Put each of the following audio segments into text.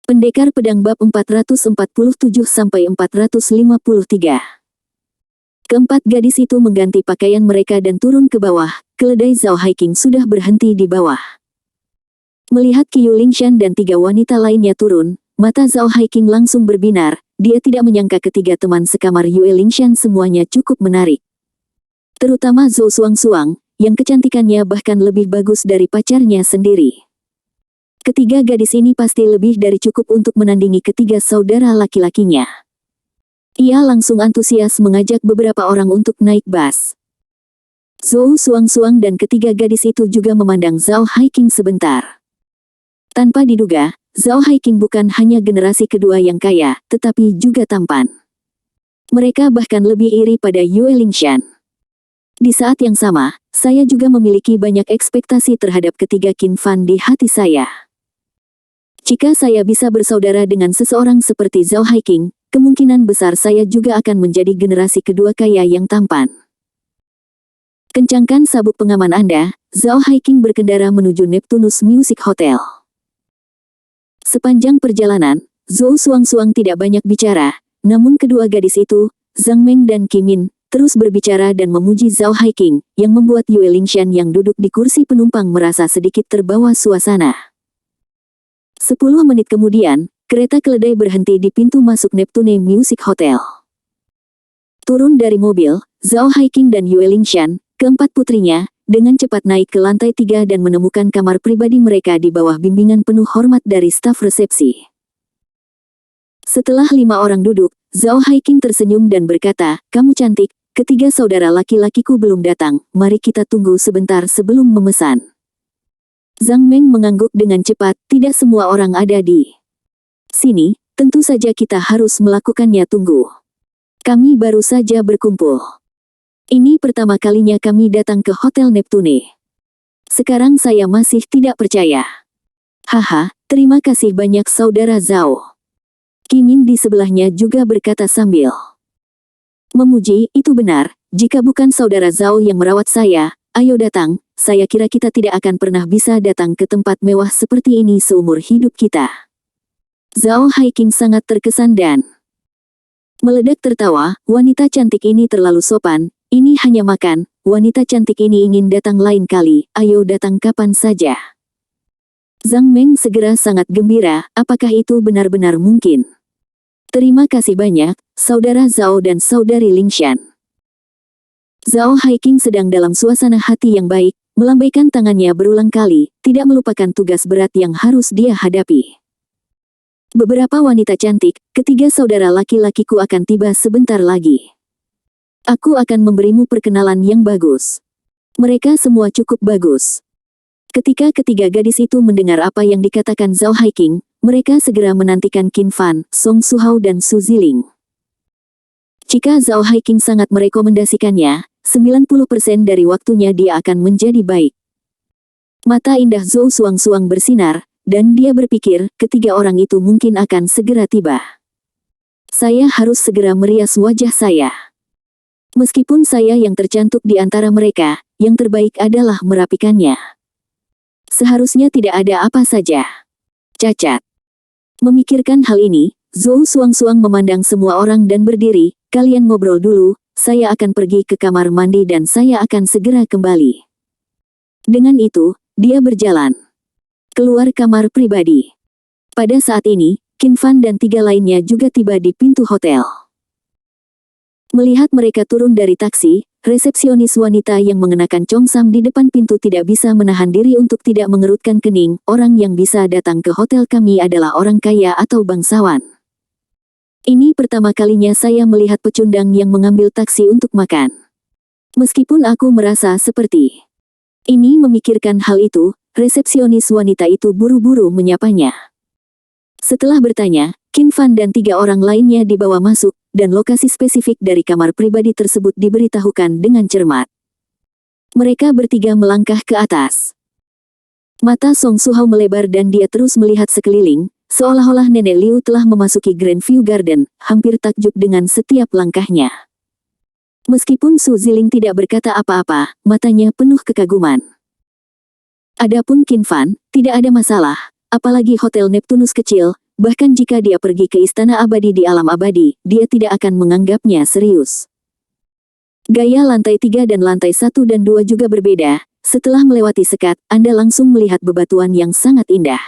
Pendekar Pedang bab 447-453. Keempat gadis itu mengganti pakaian mereka dan turun ke bawah. Keledai Zhao Haiqing sudah berhenti di bawah. Melihat Qiu Lingshan dan tiga wanita lainnya turun, mata Zhao Haiqing langsung berbinar. Dia tidak menyangka ketiga teman sekamar Yue Lingshan semuanya cukup menarik. Terutama Zhou Suang, yang kecantikannya bahkan lebih bagus dari pacarnya sendiri. Ketiga gadis ini pasti lebih dari cukup untuk menandingi ketiga saudara laki-lakinya. Ia langsung antusias mengajak beberapa orang untuk naik bas. Zhou Suang dan ketiga gadis itu juga memandang Zhao Haiqing sebentar. Tanpa diduga, Zhao Haiqing bukan hanya generasi kedua yang kaya, tetapi juga tampan. Mereka bahkan lebih iri pada Yue Lingshan. Di saat yang sama, saya juga memiliki banyak ekspektasi terhadap ketiga Qin Fan di hati saya. Jika saya bisa bersaudara dengan seseorang seperti Zhao Haiqing, kemungkinan besar saya juga akan menjadi generasi kedua kaya yang tampan. Kencangkan sabuk pengaman Anda, Zhao Haiqing berkendara menuju Neptunus Music Hotel. Sepanjang perjalanan, Zhou Suang tidak banyak bicara, namun kedua gadis itu, Zhang Meng dan Qi Min, terus berbicara dan memuji Zhao Haiqing, yang membuat Yue Lingshan yang duduk di kursi penumpang merasa sedikit terbawa suasana. 10 menit kemudian, kereta keledai berhenti di pintu masuk Neptune Music Hotel. Turun dari mobil, Zhao Haiqing dan Yue Lingshan, keempat putrinya, dengan cepat naik ke lantai 3 dan menemukan kamar pribadi mereka di bawah bimbingan penuh hormat dari staf resepsi. Setelah 5 orang duduk, Zhao Haiqing tersenyum dan berkata, "Kamu cantik, ketiga saudara laki-lakiku belum datang, mari kita tunggu sebentar sebelum memesan." Zhang Meng mengangguk dengan cepat, "Tidak semua orang ada di sini, tentu saja kita harus melakukannya tunggu. Kami baru saja berkumpul. Ini pertama kalinya kami datang ke Hotel Neptune. Sekarang saya masih tidak percaya." "Haha, terima kasih banyak saudara Zhao." Qi Min di sebelahnya juga berkata sambil memuji, "Itu benar, jika bukan saudara Zhao yang merawat saya, ayo datang, saya kira kita tidak akan pernah bisa datang ke tempat mewah seperti ini seumur hidup kita." Zhao Haiqing sangat terkesan dan meledak tertawa, "Wanita cantik ini terlalu sopan, ini hanya makan, wanita cantik ini ingin datang lain kali, ayo datang kapan saja." Zhang Meng segera sangat gembira, "Apakah itu benar-benar mungkin?" "Terima kasih banyak, saudara Zhao dan saudari Lingshan." Zhao Haiqing sedang dalam suasana hati yang baik, melambaikan tangannya berulang kali, tidak melupakan tugas berat yang harus dia hadapi. "Beberapa wanita cantik, ketiga saudara laki-lakiku akan tiba sebentar lagi. Aku akan memberimu perkenalan yang bagus. Mereka semua cukup bagus." Ketika ketiga gadis itu mendengar apa yang dikatakan Zhao Haiqing, mereka segera menantikan Qin Fan, Song Suhao dan Su Ziling. Jika Zhao Haiqing sangat merekomendasikannya, 90% dari waktunya dia akan menjadi baik. Mata indah Zhou Suang bersinar, dan dia berpikir, ketiga orang itu mungkin akan segera tiba. Saya harus segera merias wajah saya. Meskipun saya yang tercantik di antara mereka, yang terbaik adalah merapikannya. Seharusnya tidak ada apa saja cacat. Memikirkan hal ini, Zhou Suang memandang semua orang dan berdiri, "Kalian ngobrol dulu, saya akan pergi ke kamar mandi dan saya akan segera kembali." Dengan itu, dia berjalan keluar kamar pribadi. Pada saat ini, Qin Fan dan tiga lainnya juga tiba di pintu hotel. Melihat mereka turun dari taksi, resepsionis wanita yang mengenakan congsam di depan pintu tidak bisa menahan diri untuk tidak mengerutkan kening. "Orang yang bisa datang ke hotel kami adalah orang kaya atau bangsawan. Ini pertama kalinya saya melihat pecundang yang mengambil taksi untuk makan." Meskipun aku merasa seperti ini memikirkan hal itu, resepsionis wanita itu buru-buru menyapanya. Setelah bertanya, Qin Fan dan tiga orang lainnya dibawa masuk, dan lokasi spesifik dari kamar pribadi tersebut diberitahukan dengan cermat. Mereka bertiga melangkah ke atas. Mata Song Suhao melebar dan dia terus melihat sekeliling, seolah-olah Nenek Liu telah memasuki Grandview Garden, hampir takjub dengan setiap langkahnya. Meskipun Su Ziling tidak berkata apa-apa, matanya penuh kekaguman. Adapun Qin Fan, tidak ada masalah, apalagi Hotel Neptunus kecil, bahkan jika dia pergi ke istana abadi di alam abadi, dia tidak akan menganggapnya serius. Gaya lantai 3 dan lantai 1 dan 2 juga berbeda. Setelah melewati sekat, Anda langsung melihat bebatuan yang sangat indah.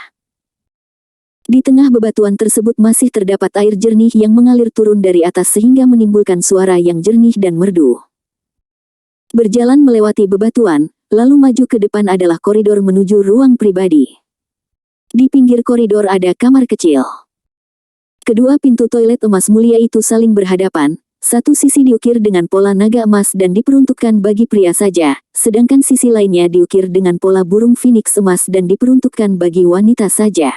Di tengah bebatuan tersebut masih terdapat air jernih yang mengalir turun dari atas sehingga menimbulkan suara yang jernih dan merdu. Berjalan melewati bebatuan, lalu maju ke depan adalah koridor menuju ruang pribadi. Di pinggir koridor ada kamar kecil. Kedua pintu toilet emas mulia itu saling berhadapan. Satu sisi diukir dengan pola naga emas dan diperuntukkan bagi pria saja, sedangkan sisi lainnya diukir dengan pola burung phoenix emas dan diperuntukkan bagi wanita saja.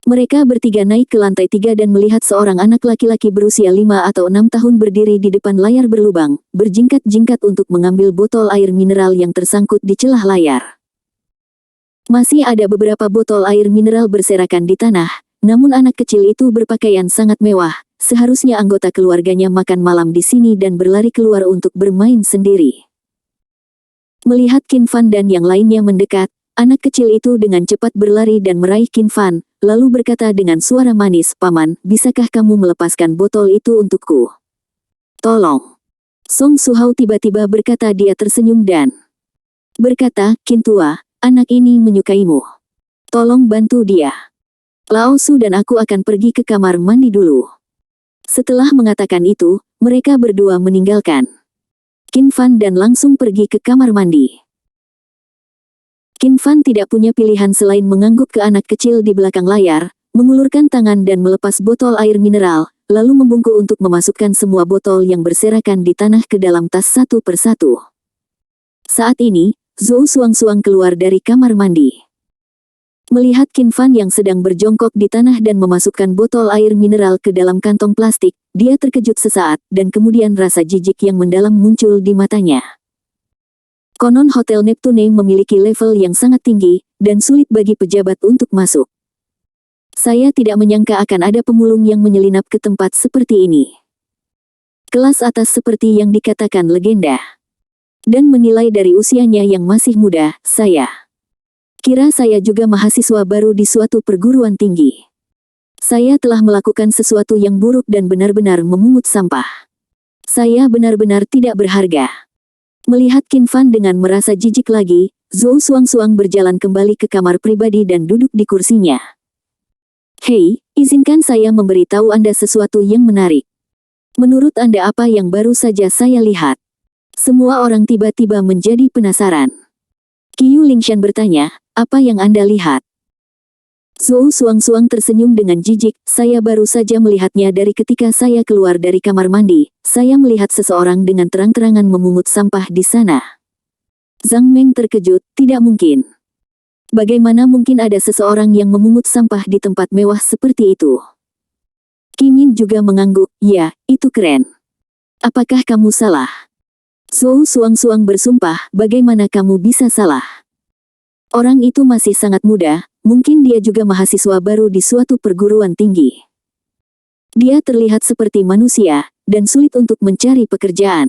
Mereka bertiga naik ke lantai 3 dan melihat seorang anak laki-laki berusia 5 atau 6 tahun berdiri di depan layar berlubang, berjingkat-jingkat untuk mengambil botol air mineral yang tersangkut di celah layar. Masih ada beberapa botol air mineral berserakan di tanah, namun anak kecil itu berpakaian sangat mewah. Seharusnya anggota keluarganya makan malam di sini dan berlari keluar untuk bermain sendiri. Melihat Qin Fan dan yang lainnya mendekat, anak kecil itu dengan cepat berlari dan meraih Qin Fan, lalu berkata dengan suara manis, "Paman, bisakah kamu melepaskan botol itu untukku? Tolong." Song Suhao tiba-tiba berkata, dia tersenyum dan berkata, "Qin tua, anak ini menyukaimu. Tolong bantu dia. Lao Su dan aku akan pergi ke kamar mandi dulu." Setelah mengatakan itu, mereka berdua meninggalkan Qin Fan dan langsung pergi ke kamar mandi. Qin Fan tidak punya pilihan selain mengangguk ke anak kecil di belakang layar, mengulurkan tangan dan melepas botol air mineral, lalu membungkuk untuk memasukkan semua botol yang berserakan di tanah ke dalam tas satu persatu. Saat ini, Zhou Suang-Suang keluar dari kamar mandi. Melihat Qin Fan yang sedang berjongkok di tanah dan memasukkan botol air mineral ke dalam kantong plastik, dia terkejut sesaat, dan kemudian rasa jijik yang mendalam muncul di matanya. Konon Hotel Neptune memiliki level yang sangat tinggi, dan sulit bagi pejabat untuk masuk. Saya tidak menyangka akan ada pemulung yang menyelinap ke tempat seperti ini. Kelas atas seperti yang dikatakan legenda. Dan menilai dari usianya yang masih muda, saya kira saya juga mahasiswa baru di suatu perguruan tinggi. Saya telah melakukan sesuatu yang buruk dan benar-benar memungut sampah. Saya benar-benar tidak berharga. Melihat Qin Fan dengan merasa jijik lagi, Zhou Suang-Suang berjalan kembali ke kamar pribadi dan duduk di kursinya. "Hei, izinkan saya memberitahu Anda sesuatu yang menarik. Menurut Anda apa yang baru saja saya lihat?" Semua orang tiba-tiba menjadi penasaran. Qiu Lingshan bertanya, "Apa yang Anda lihat?" Zhou Suang-Suang tersenyum dengan jijik, "Saya baru saja melihatnya dari ketika saya keluar dari kamar mandi. Saya melihat seseorang dengan terang-terangan memungut sampah di sana." Zhang Meng terkejut, "Tidak mungkin. Bagaimana mungkin ada seseorang yang memungut sampah di tempat mewah seperti itu?" Qi Min juga mengangguk, "Ya, itu keren. Apakah kamu salah?" Zhou Suang-Suang bersumpah, "Bagaimana kamu bisa salah? Orang itu masih sangat muda, mungkin dia juga mahasiswa baru di suatu perguruan tinggi. Dia terlihat seperti manusia, dan sulit untuk mencari pekerjaan.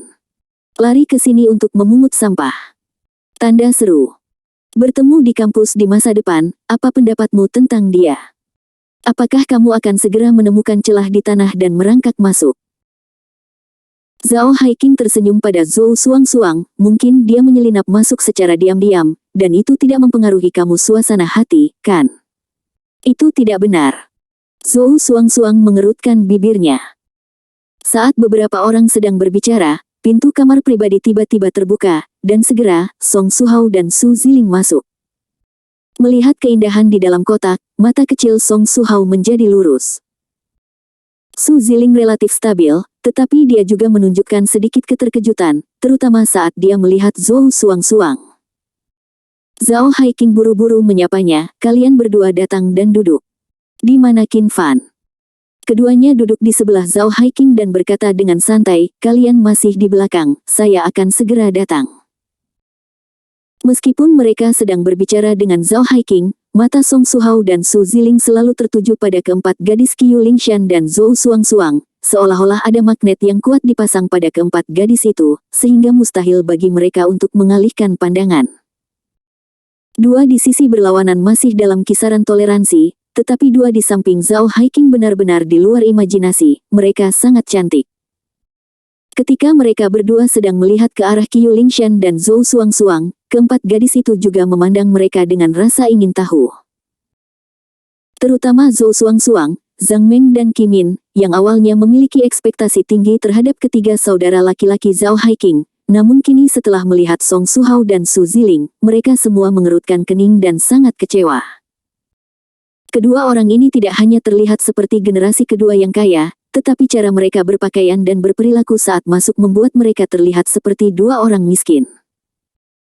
Lari ke sini untuk memungut sampah. Tanda seru. Bertemu di kampus di masa depan, apa pendapatmu tentang dia? Apakah kamu akan segera menemukan celah di tanah dan merangkak masuk?" Zhao Haiqing tersenyum pada Zhou Suang-Suang, "Mungkin dia menyelinap masuk secara diam-diam, dan itu tidak mempengaruhi kamu suasana hati, kan?" "Itu tidak benar." Zhou Suang-Suang mengerutkan bibirnya. Saat beberapa orang sedang berbicara, pintu kamar pribadi tiba-tiba terbuka, dan segera, Song Suhao dan Su Ziling masuk. Melihat keindahan di dalam kotak, mata kecil Song Suhao menjadi lurus. Su Ziling relatif stabil, tetapi dia juga menunjukkan sedikit keterkejutan, terutama saat dia melihat Zhou Suang-Suang. Zhao Haiqing buru-buru menyapanya, "Kalian berdua datang dan duduk. Di mana Qin Fan?" Keduanya duduk di sebelah Zhao Haiqing dan berkata dengan santai, "Kalian masih di belakang, saya akan segera datang." Meskipun mereka sedang berbicara dengan Zhao Haiqing, mata Song Suhao dan Su Ziling selalu tertuju pada keempat gadis Qiu Lingshan dan Zhou Suang-Suang, seolah-olah ada magnet yang kuat dipasang pada keempat gadis itu, sehingga mustahil bagi mereka untuk mengalihkan pandangan. Dua di sisi berlawanan masih dalam kisaran toleransi, tetapi dua di samping Zhao Haiqing benar-benar di luar imajinasi, mereka sangat cantik. Ketika mereka berdua sedang melihat ke arah Qiu Lingshan dan Zhou Xuangxuang, keempat gadis itu juga memandang mereka dengan rasa ingin tahu. Terutama Zhou Xuangxuang, Zhang Meng dan Qimin, yang awalnya memiliki ekspektasi tinggi terhadap ketiga saudara laki-laki Zhao Haiqing, namun kini setelah melihat Song Suhao dan Su Ziling, mereka semua mengerutkan kening dan sangat kecewa. Kedua orang ini tidak hanya terlihat seperti generasi kedua yang kaya, tetapi cara mereka berpakaian dan berperilaku saat masuk membuat mereka terlihat seperti dua orang miskin.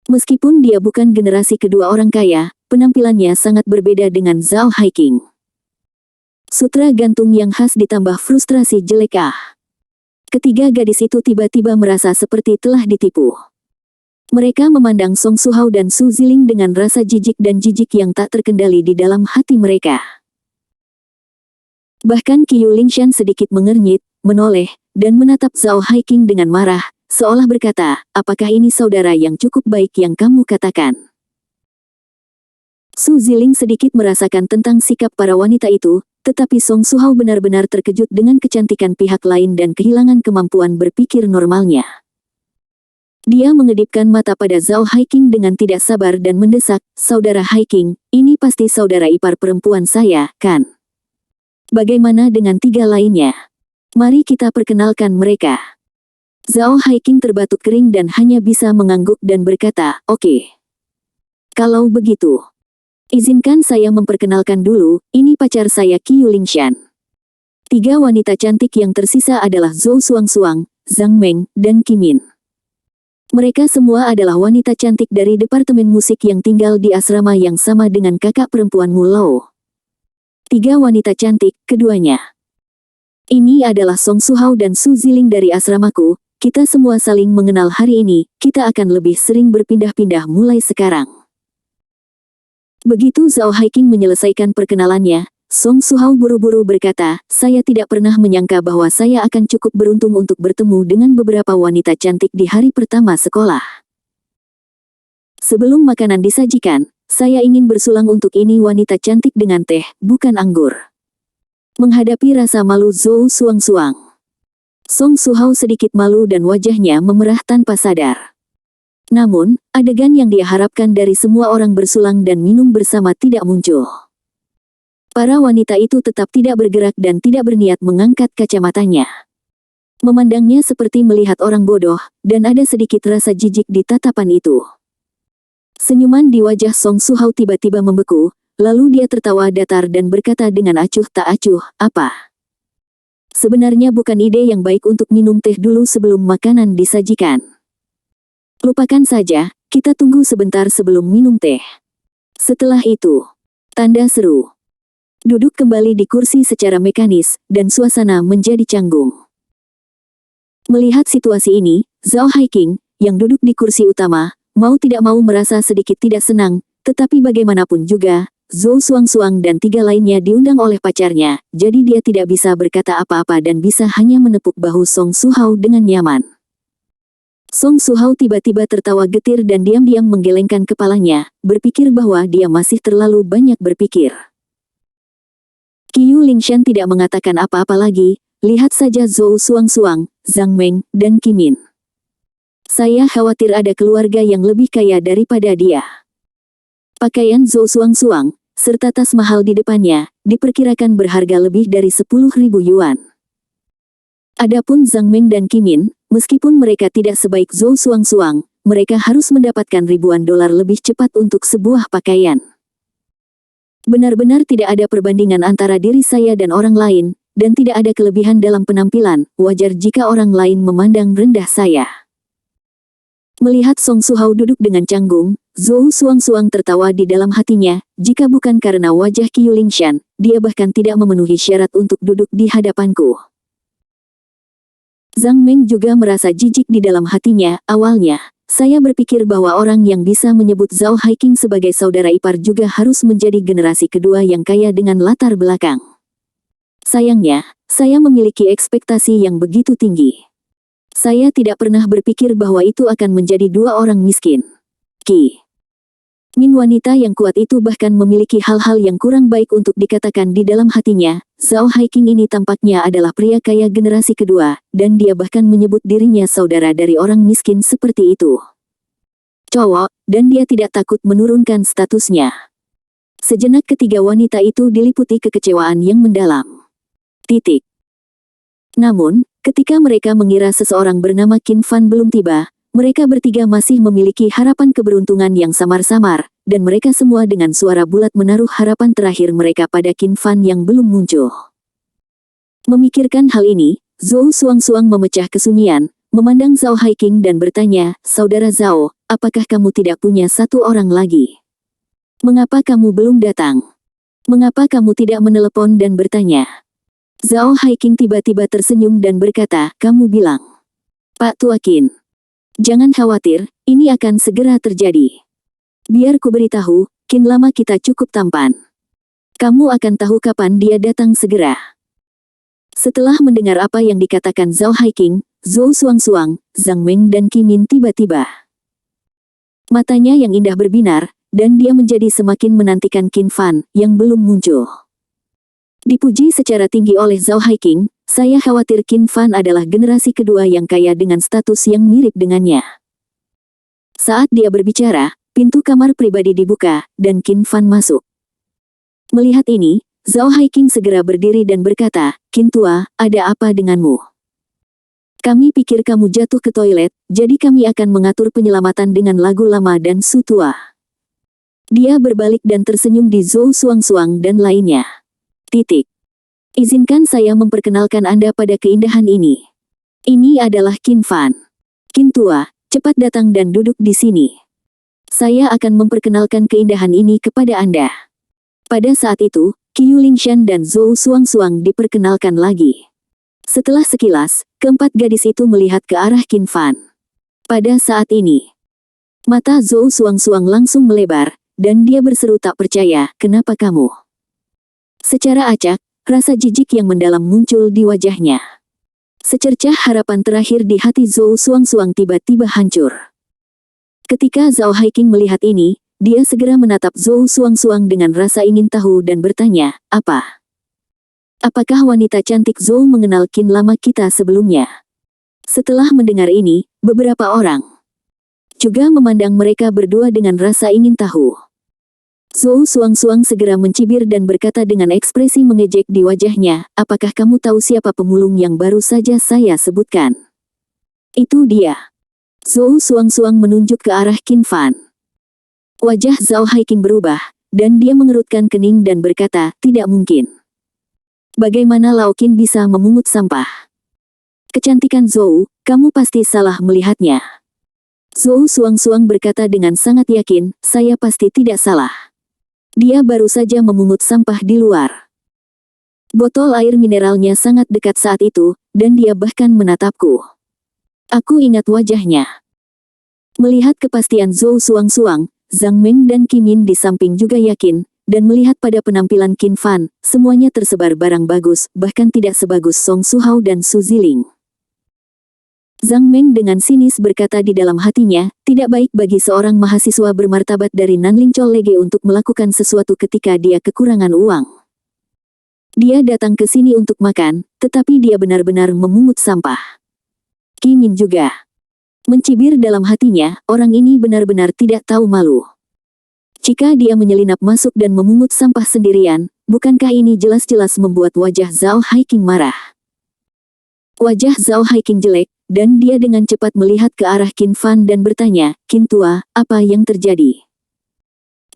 Meskipun dia bukan generasi kedua orang kaya, penampilannya sangat berbeda dengan Zhao Haiqing. Sutra gantung yang khas ditambah frustrasi jelek. Ketiga gadis itu tiba-tiba merasa seperti telah ditipu. Mereka memandang Song Suhao dan Su Ziling dengan rasa jijik dan jijik yang tak terkendali di dalam hati mereka. Bahkan Qiu Lingshan sedikit mengernyit, menoleh, dan menatap Zhao Haiqing dengan marah, seolah berkata, apakah ini saudara yang cukup baik yang kamu katakan? Su Ziling sedikit merasakan tentang sikap para wanita itu, tetapi Song Suhao benar-benar terkejut dengan kecantikan pihak lain dan kehilangan kemampuan berpikir normalnya. Dia mengedipkan mata pada Zhao Haiqing dengan tidak sabar dan mendesak, saudara Haiqing, ini pasti saudara ipar perempuan saya, kan? Bagaimana dengan tiga lainnya? Mari kita perkenalkan mereka. Zhao Haiqing terbatuk kering dan hanya bisa mengangguk dan berkata, oke. Kalau begitu, izinkan saya memperkenalkan dulu, ini pacar saya Qiu Lingshan. Tiga wanita cantik yang tersisa adalah Zhou Xuangxuang, Zhang Meng, dan Qimin. Mereka semua adalah wanita cantik dari departemen musik yang tinggal di asrama yang sama dengan kakak perempuan Mu Lao. Tiga wanita cantik, keduanya. Ini adalah Song Suhao dan Su Ziling dari asramaku, kita semua saling mengenal hari ini, kita akan lebih sering berpindah-pindah mulai sekarang. Begitu Zhao Haiqing menyelesaikan perkenalannya, Song Suhao buru-buru berkata, saya tidak pernah menyangka bahwa saya akan cukup beruntung untuk bertemu dengan beberapa wanita cantik di hari pertama sekolah. Sebelum makanan disajikan, saya ingin bersulang untuk ini wanita cantik dengan teh, bukan anggur. Menghadapi rasa malu Zhou Xuangxuang, Song Suhao sedikit malu dan wajahnya memerah tanpa sadar. Namun, adegan yang dia harapkan dari semua orang bersulang dan minum bersama tidak muncul. Para wanita itu tetap tidak bergerak dan tidak berniat mengangkat kacamatanya. Memandangnya seperti melihat orang bodoh, dan ada sedikit rasa jijik di tatapan itu. Senyuman di wajah Song Suhao tiba-tiba membeku, lalu dia tertawa datar dan berkata dengan acuh tak acuh, apa? Sebenarnya bukan ide yang baik untuk minum teh dulu sebelum makanan disajikan. Lupakan saja, kita tunggu sebentar sebelum minum teh. Setelah itu, tanda seru. Duduk kembali di kursi secara mekanis, dan suasana menjadi canggung. Melihat situasi ini, Zhao Haiqing, yang duduk di kursi utama, mau tidak mau merasa sedikit tidak senang, tetapi bagaimanapun juga, Zhou Xuangxuang dan tiga lainnya diundang oleh pacarnya, jadi dia tidak bisa berkata apa-apa dan bisa hanya menepuk bahu Song Suhao dengan nyaman. Song Suhao tiba-tiba tertawa getir dan diam-diam menggelengkan kepalanya, berpikir bahwa dia masih terlalu banyak berpikir. Qiu Lingshan tidak mengatakan apa-apa lagi, lihat saja Zhou Xuangxuang, Zhang Meng, dan Qimin. Saya khawatir ada keluarga yang lebih kaya daripada dia. Pakaian Zhou Xuangxuang, serta tas mahal di depannya, diperkirakan berharga lebih dari 10.000 yuan. Adapun Zhang Meng dan Qimin, meskipun mereka tidak sebaik Zhou Xuangxuang, mereka harus mendapatkan ribuan dolar lebih cepat untuk sebuah pakaian. Benar-benar tidak ada perbandingan antara diri saya dan orang lain, dan tidak ada kelebihan dalam penampilan, wajar jika orang lain memandang rendah saya. Melihat Song Suhao duduk dengan canggung, Zhou Xuangxuang tertawa di dalam hatinya, jika bukan karena wajah Qiu Lingshan, dia bahkan tidak memenuhi syarat untuk duduk di hadapanku. Zhang Meng juga merasa jijik di dalam hatinya, awalnya, saya berpikir bahwa orang yang bisa menyebut Zhao Haiqing sebagai saudara ipar juga harus menjadi generasi kedua yang kaya dengan latar belakang. Sayangnya, saya memiliki ekspektasi yang begitu tinggi. Saya tidak pernah berpikir bahwa itu akan menjadi dua orang miskin. Min wanita yang kuat itu bahkan memiliki hal-hal yang kurang baik untuk dikatakan di dalam hatinya. Zhao Haiqing ini tampaknya adalah pria kaya generasi kedua, dan dia bahkan menyebut dirinya saudara dari orang miskin seperti itu. Cowok, dan dia tidak takut menurunkan statusnya. Sejenak ketiga wanita itu diliputi kekecewaan yang mendalam. Namun, ketika mereka mengira seseorang bernama Qin Fan belum tiba, mereka bertiga masih memiliki harapan keberuntungan yang samar-samar, dan mereka semua dengan suara bulat menaruh harapan terakhir mereka pada Qin Fan yang belum muncul. Memikirkan hal ini, Zhou Xuangxuang memecah kesunyian, memandang Zhao Haiqing dan bertanya, "Saudara Zhao, apakah kamu tidak punya satu orang lagi? Mengapa kamu belum datang? Mengapa kamu tidak menelepon dan bertanya?" Zhao Haiqing tiba-tiba tersenyum dan berkata, "Kamu bilang, Pak Tua Qin. Jangan khawatir, ini akan segera terjadi. Biar ku beritahu, Qin lama kita cukup tampan. Kamu akan tahu kapan dia datang segera." Setelah mendengar apa yang dikatakan Zhao Haiqing, Zhou Xuangxuang, Zhang Meng dan Qimin tiba-tiba matanya yang indah berbinar, dan dia menjadi semakin menantikan Qin Fan, yang belum muncul. Dipuji secara tinggi oleh Zhao Haiqing, "Saya khawatir Qin Fan adalah generasi kedua yang kaya dengan status yang mirip dengannya." Saat dia berbicara, pintu kamar pribadi dibuka, dan Qin Fan masuk. Melihat ini, Zhao Haiqing segera berdiri dan berkata, "Qin Tua, ada apa denganmu? Kami pikir kamu jatuh ke toilet, jadi kami akan mengatur penyelamatan dengan lagu lama dan Su Tua." Dia berbalik dan tersenyum di Zhou Xuangxuang dan lainnya. "Izinkan saya memperkenalkan Anda pada keindahan ini. Ini adalah Qin Fan. Qin Tua, cepat datang dan duduk di sini. Saya akan memperkenalkan keindahan ini kepada Anda." Pada saat itu, Qiu Lingshan dan Zhou Xuangxuang diperkenalkan lagi. Setelah sekilas, keempat gadis itu melihat ke arah Qin Fan. Pada saat ini, mata Zhou Xuangxuang langsung melebar, dan dia berseru tak percaya, "Kenapa kamu?" Secara acak, rasa jijik yang mendalam muncul di wajahnya. Secercah harapan terakhir di hati Zhou Xuangxuang tiba-tiba hancur. Ketika Zhao Haiqing melihat ini, dia segera menatap Zhou Xuangxuang dengan rasa ingin tahu dan bertanya, "Apa? Apakah wanita cantik Zhou mengenal Qin lama kita sebelumnya?" Setelah mendengar ini, beberapa orang juga memandang mereka berdua dengan rasa ingin tahu. Zhou Xuangxuang segera mencibir dan berkata dengan ekspresi mengejek di wajahnya, "Apakah kamu tahu siapa pemulung yang baru saja saya sebutkan? Itu dia." Zhou Xuangxuang menunjuk ke arah Qin Fan. Wajah Zhao Haiqing berubah, dan dia mengerutkan kening dan berkata, "Tidak mungkin. Bagaimana Lao Qin bisa memungut sampah? Kecantikan Zhou, kamu pasti salah melihatnya." Zhou Xuangxuang berkata dengan sangat yakin, "Saya pasti tidak salah. Dia baru saja memungut sampah di luar." Botol air mineralnya sangat dekat saat itu, dan dia bahkan menatapku. Aku ingat wajahnya. Melihat kepastian Zhou Xuangxuang, Zhang Meng dan Qimin di samping juga yakin, dan melihat pada penampilan Qin Fan, semuanya tersebar barang bagus, bahkan tidak sebagus Song Suhao dan Su Ziling. Zhang Meng dengan sinis berkata di dalam hatinya, tidak baik bagi seorang mahasiswa bermartabat dari Nanling College untuk melakukan sesuatu ketika dia kekurangan uang. Dia datang ke sini untuk makan, tetapi dia benar-benar memungut sampah. Qimin juga mencibir dalam hatinya, orang ini benar-benar tidak tahu malu. Jika dia menyelinap masuk dan memungut sampah sendirian, bukankah ini jelas-jelas membuat wajah Zhao Haiqing marah? Wajah Zhao Haiqing jelek, dan dia dengan cepat melihat ke arah Qin Fan dan bertanya, "Qin Tua, apa yang terjadi?"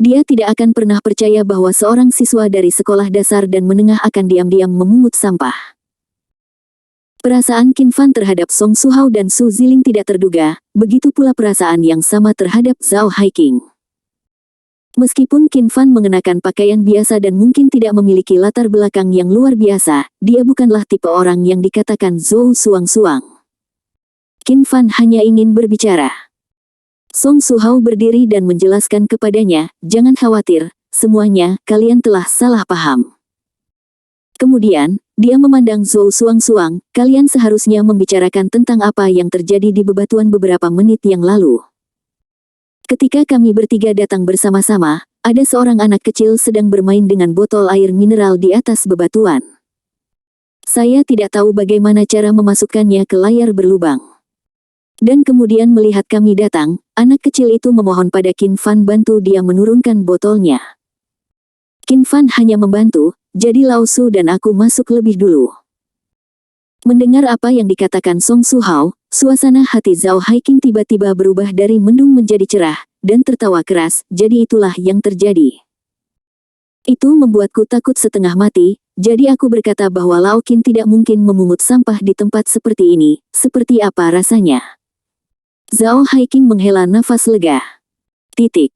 Dia tidak akan pernah percaya bahwa seorang siswa dari sekolah dasar dan menengah akan diam-diam memungut sampah. Perasaan Qin Fan terhadap Song Suhao dan Su Ziling tidak terduga, begitu pula perasaan yang sama terhadap Zhao Haiqing. Meskipun Qin Fan mengenakan pakaian biasa dan mungkin tidak memiliki latar belakang yang luar biasa, dia bukanlah tipe orang yang dikatakan Zhou Xuangxuang. Qin Fan hanya ingin berbicara. Song Suhao berdiri dan menjelaskan kepadanya, "Jangan khawatir, semuanya, kalian telah salah paham." Kemudian, dia memandang Zhou Xuangxuang, "Kalian seharusnya membicarakan tentang apa yang terjadi di bebatuan beberapa menit yang lalu. Ketika kami bertiga datang bersama-sama, ada seorang anak kecil sedang bermain dengan botol air mineral di atas bebatuan. Saya tidak tahu bagaimana cara memasukkannya ke layar berlubang. Dan kemudian melihat kami datang, anak kecil itu memohon pada Qin Fan bantu dia menurunkan botolnya. Qin Fan hanya membantu, jadi Lao Su dan aku masuk lebih dulu. Mendengar apa yang dikatakan Song Su Hao, suasana hati Zhao Haiqing tiba-tiba berubah dari mendung menjadi cerah, dan tertawa keras, jadi itulah yang terjadi. Itu membuatku takut setengah mati, jadi aku berkata bahwa Lao Qin tidak mungkin memungut sampah di tempat seperti ini, seperti apa rasanya. Zhao Haiqing menghela nafas lega. Titik.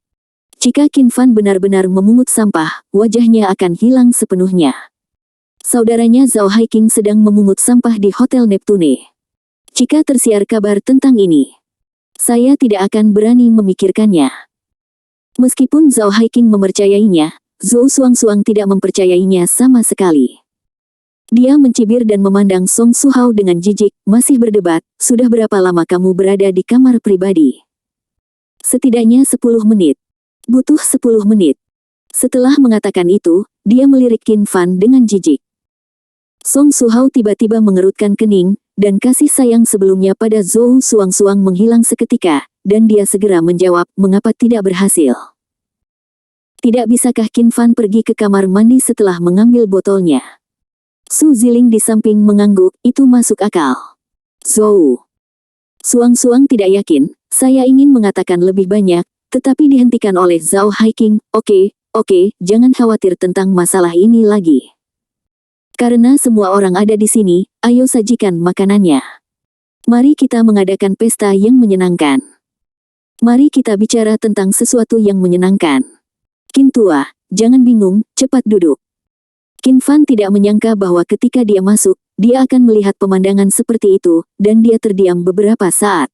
Jika Qin Fan benar-benar memungut sampah, wajahnya akan hilang sepenuhnya. Saudaranya Zhao Haiqing sedang memungut sampah di Hotel Neptune. Jika tersiar kabar tentang ini, saya tidak akan berani memikirkannya. Meskipun Zhao Haiqing mempercayainya, Zhou Suang tidak mempercayainya sama sekali. Dia mencibir dan memandang Song Su Hao dengan jijik, masih berdebat, sudah berapa lama kamu berada di kamar pribadi? Setidaknya 10 menit. Butuh 10 menit. Setelah mengatakan itu, dia melirik Qin Fan dengan jijik. Song Su Hao tiba-tiba mengerutkan kening, dan kasih sayang sebelumnya pada Zhou Suang menghilang seketika, dan dia segera menjawab, mengapa tidak berhasil? Tidak bisakah Qin Fan pergi ke kamar mandi setelah mengambil botolnya? Su Ziling di samping mengangguk, itu masuk akal. Zhou Suang tidak yakin, saya ingin mengatakan lebih banyak, tetapi dihentikan oleh Zhao Haiqing, oke, jangan khawatir tentang masalah ini lagi. Karena semua orang ada di sini, ayo sajikan makanannya. Mari kita mengadakan pesta yang menyenangkan. Mari kita bicara tentang sesuatu yang menyenangkan. Qin tua, jangan bingung, cepat duduk. Qin Fan tidak menyangka bahwa ketika dia masuk, dia akan melihat pemandangan seperti itu, dan dia terdiam beberapa saat.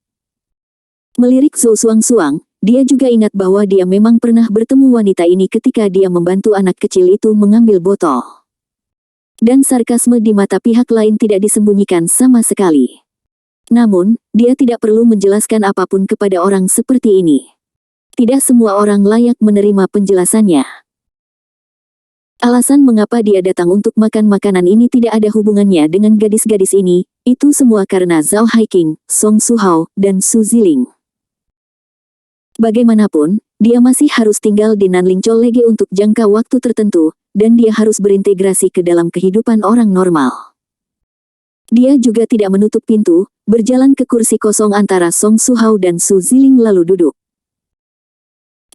Melirik Zhou Suang, dia juga ingat bahwa dia memang pernah bertemu wanita ini ketika dia membantu anak kecil itu mengambil botol. Dan sarkasme di mata pihak lain tidak disembunyikan sama sekali. Namun, dia tidak perlu menjelaskan apapun kepada orang seperti ini. Tidak semua orang layak menerima penjelasannya. Alasan mengapa dia datang untuk makan makanan ini tidak ada hubungannya dengan gadis-gadis ini, itu semua karena Zhao Haiqing, Song Su Hao, dan Su Ziling. Bagaimanapun, dia masih harus tinggal di Nanling Chollege untuk jangka waktu tertentu, dan dia harus berintegrasi ke dalam kehidupan orang normal. Dia juga tidak menutup pintu, berjalan ke kursi kosong antara Song Su Hao dan Su Ziling lalu duduk.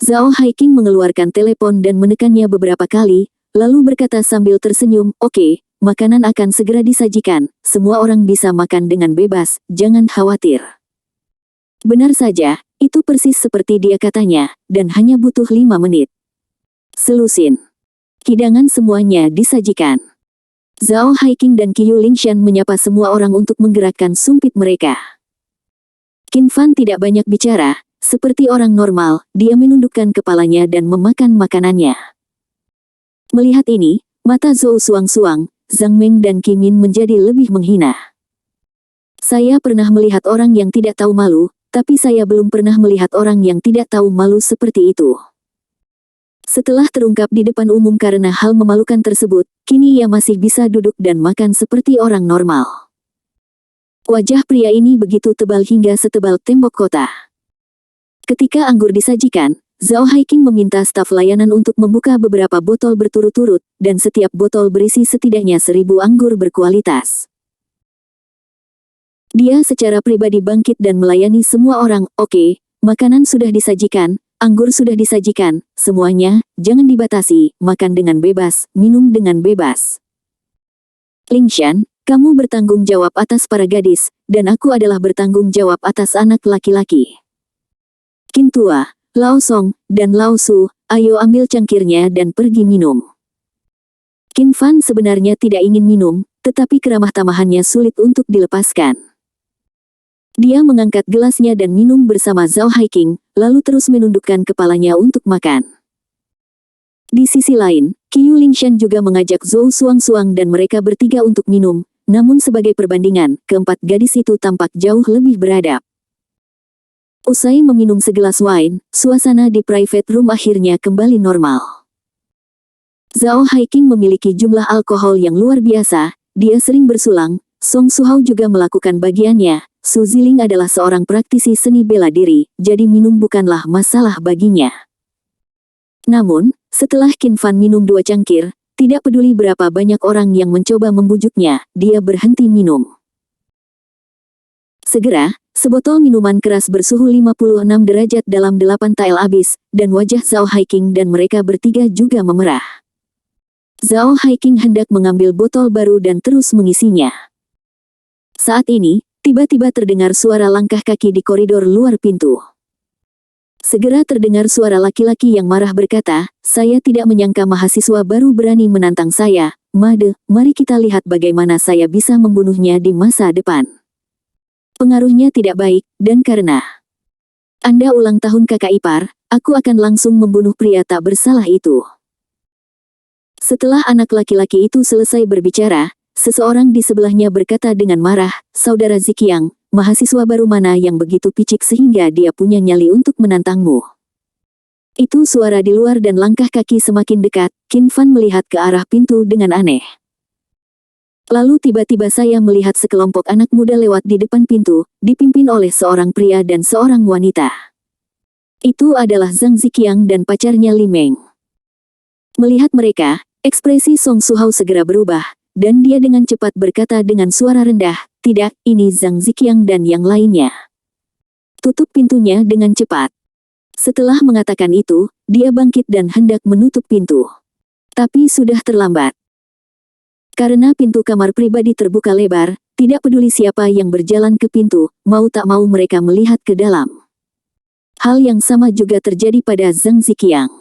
Zhao Haiqing mengeluarkan telepon dan menekannya beberapa kali, lalu berkata sambil tersenyum, oke, makanan akan segera disajikan, semua orang bisa makan dengan bebas, jangan khawatir. Benar saja, itu persis seperti dia katanya, dan hanya butuh 5 menit. Selusin. Hidangan semuanya disajikan. Zhao Haiqing dan Qiu Lingshan menyapa semua orang untuk menggerakkan sumpit mereka. Qin Fan tidak banyak bicara, seperti orang normal, dia menundukkan kepalanya dan memakan makanannya. Melihat ini, mata Zhou Suang, Zhang Meng dan Qimin menjadi lebih menghina. Saya pernah melihat orang yang tidak tahu malu, tapi saya belum pernah melihat orang yang tidak tahu malu seperti itu. Setelah terungkap di depan umum karena hal memalukan tersebut, kini ia masih bisa duduk dan makan seperti orang normal. Wajah pria ini begitu tebal hingga setebal tembok kota. Ketika anggur disajikan, Zhao Haiqing meminta staf layanan untuk membuka beberapa botol berturut-turut, dan setiap botol berisi setidaknya 1000 anggur berkualitas. Dia secara pribadi bangkit dan melayani semua orang, oke, makanan sudah disajikan, anggur sudah disajikan, semuanya, jangan dibatasi, makan dengan bebas, minum dengan bebas. Lingshan, kamu bertanggung jawab atas para gadis, dan aku adalah bertanggung jawab atas anak laki-laki. Qin tua, Lao Song, dan Lao Su, ayo ambil cangkirnya dan pergi minum. Qin Fan sebenarnya tidak ingin minum, tetapi keramah tamahannya sulit untuk dilepaskan. Dia mengangkat gelasnya dan minum bersama Zhao Haiqing, lalu terus menundukkan kepalanya untuk makan. Di sisi lain, Qiu Lingshan juga mengajak Zhou Suang dan mereka bertiga untuk minum, namun sebagai perbandingan, keempat gadis itu tampak jauh lebih beradab. Usai meminum segelas wine, suasana di private room akhirnya kembali normal. Zhao Haiqing memiliki jumlah alkohol yang luar biasa, dia sering bersulang, Song Suhao juga melakukan bagiannya, Su Ziling adalah seorang praktisi seni bela diri, jadi minum bukanlah masalah baginya. Namun, setelah Qin Fan minum 2 cangkir, tidak peduli berapa banyak orang yang mencoba membujuknya, dia berhenti minum. Segera, sebotol minuman keras bersuhu 56 derajat dalam 8 tael habis, dan wajah Zhao Haiqing dan mereka bertiga juga memerah. Zhao Haiqing hendak mengambil botol baru dan terus mengisinya. Saat ini, tiba-tiba terdengar suara langkah kaki di koridor luar pintu. Segera terdengar suara laki-laki yang marah berkata, "Saya tidak menyangka mahasiswa baru berani menantang saya, Made, mari kita lihat bagaimana saya bisa membunuhnya di masa depan. Pengaruhnya tidak baik, dan karena Anda ulang tahun kakak ipar, aku akan langsung membunuh pria tak bersalah itu." Setelah anak laki-laki itu selesai berbicara, seseorang di sebelahnya berkata dengan marah, "Saudara Ziqiang, mahasiswa baru mana yang begitu picik sehingga dia punya nyali untuk menantangmu?" Itu suara di luar dan langkah kaki semakin dekat. Qin Fan melihat ke arah pintu dengan aneh. Lalu tiba-tiba saya melihat sekelompok anak muda lewat di depan pintu, dipimpin oleh seorang pria dan seorang wanita. Itu adalah Zhang Ziqiang dan pacarnya Li Meng. Melihat mereka, ekspresi Song Suhao segera berubah, dan dia dengan cepat berkata dengan suara rendah, "Tidak, ini Zhang Ziqiang dan yang lainnya. Tutup pintunya dengan cepat." Setelah mengatakan itu, dia bangkit dan hendak menutup pintu. Tapi sudah terlambat. Karena pintu kamar pribadi terbuka lebar, tidak peduli siapa yang berjalan ke pintu, mau tak mau mereka melihat ke dalam. Hal yang sama juga terjadi pada Zhang Ziqiang.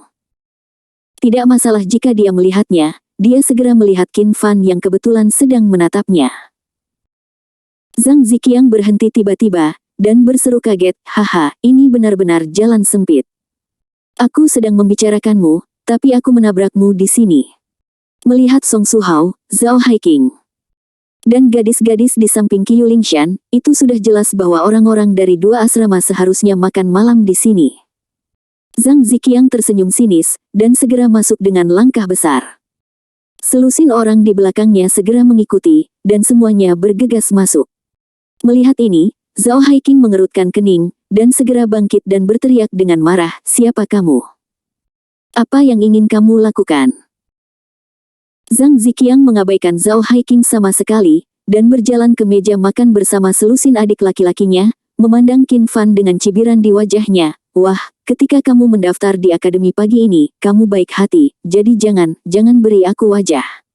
Tidak masalah jika dia melihatnya, dia segera melihat Qin Fan yang kebetulan sedang menatapnya. Zhang Ziqiang berhenti tiba-tiba, dan berseru kaget, "Haha, ini benar-benar jalan sempit. Aku sedang membicarakanmu, tapi aku menabrakmu di sini." Melihat Song Suhao, Zhao Haiqing, dan gadis-gadis di samping Qiu Lingshan, itu sudah jelas bahwa orang-orang dari 2 asrama seharusnya makan malam di sini. Zhang Ziqiang tersenyum sinis, dan segera masuk dengan langkah besar. Selusin orang di belakangnya segera mengikuti, dan semuanya bergegas masuk. Melihat ini, Zhao Haiqing mengerutkan kening, dan segera bangkit dan berteriak dengan marah, "Siapa kamu? Apa yang ingin kamu lakukan?" Zhang Ziqiang mengabaikan Zhao Haiqing sama sekali, dan berjalan ke meja makan bersama selusin adik laki-lakinya, memandang Qin Fan dengan cibiran di wajahnya. "Wah, ketika kamu mendaftar di akademi pagi ini, kamu baik hati, jadi jangan beri aku wajah."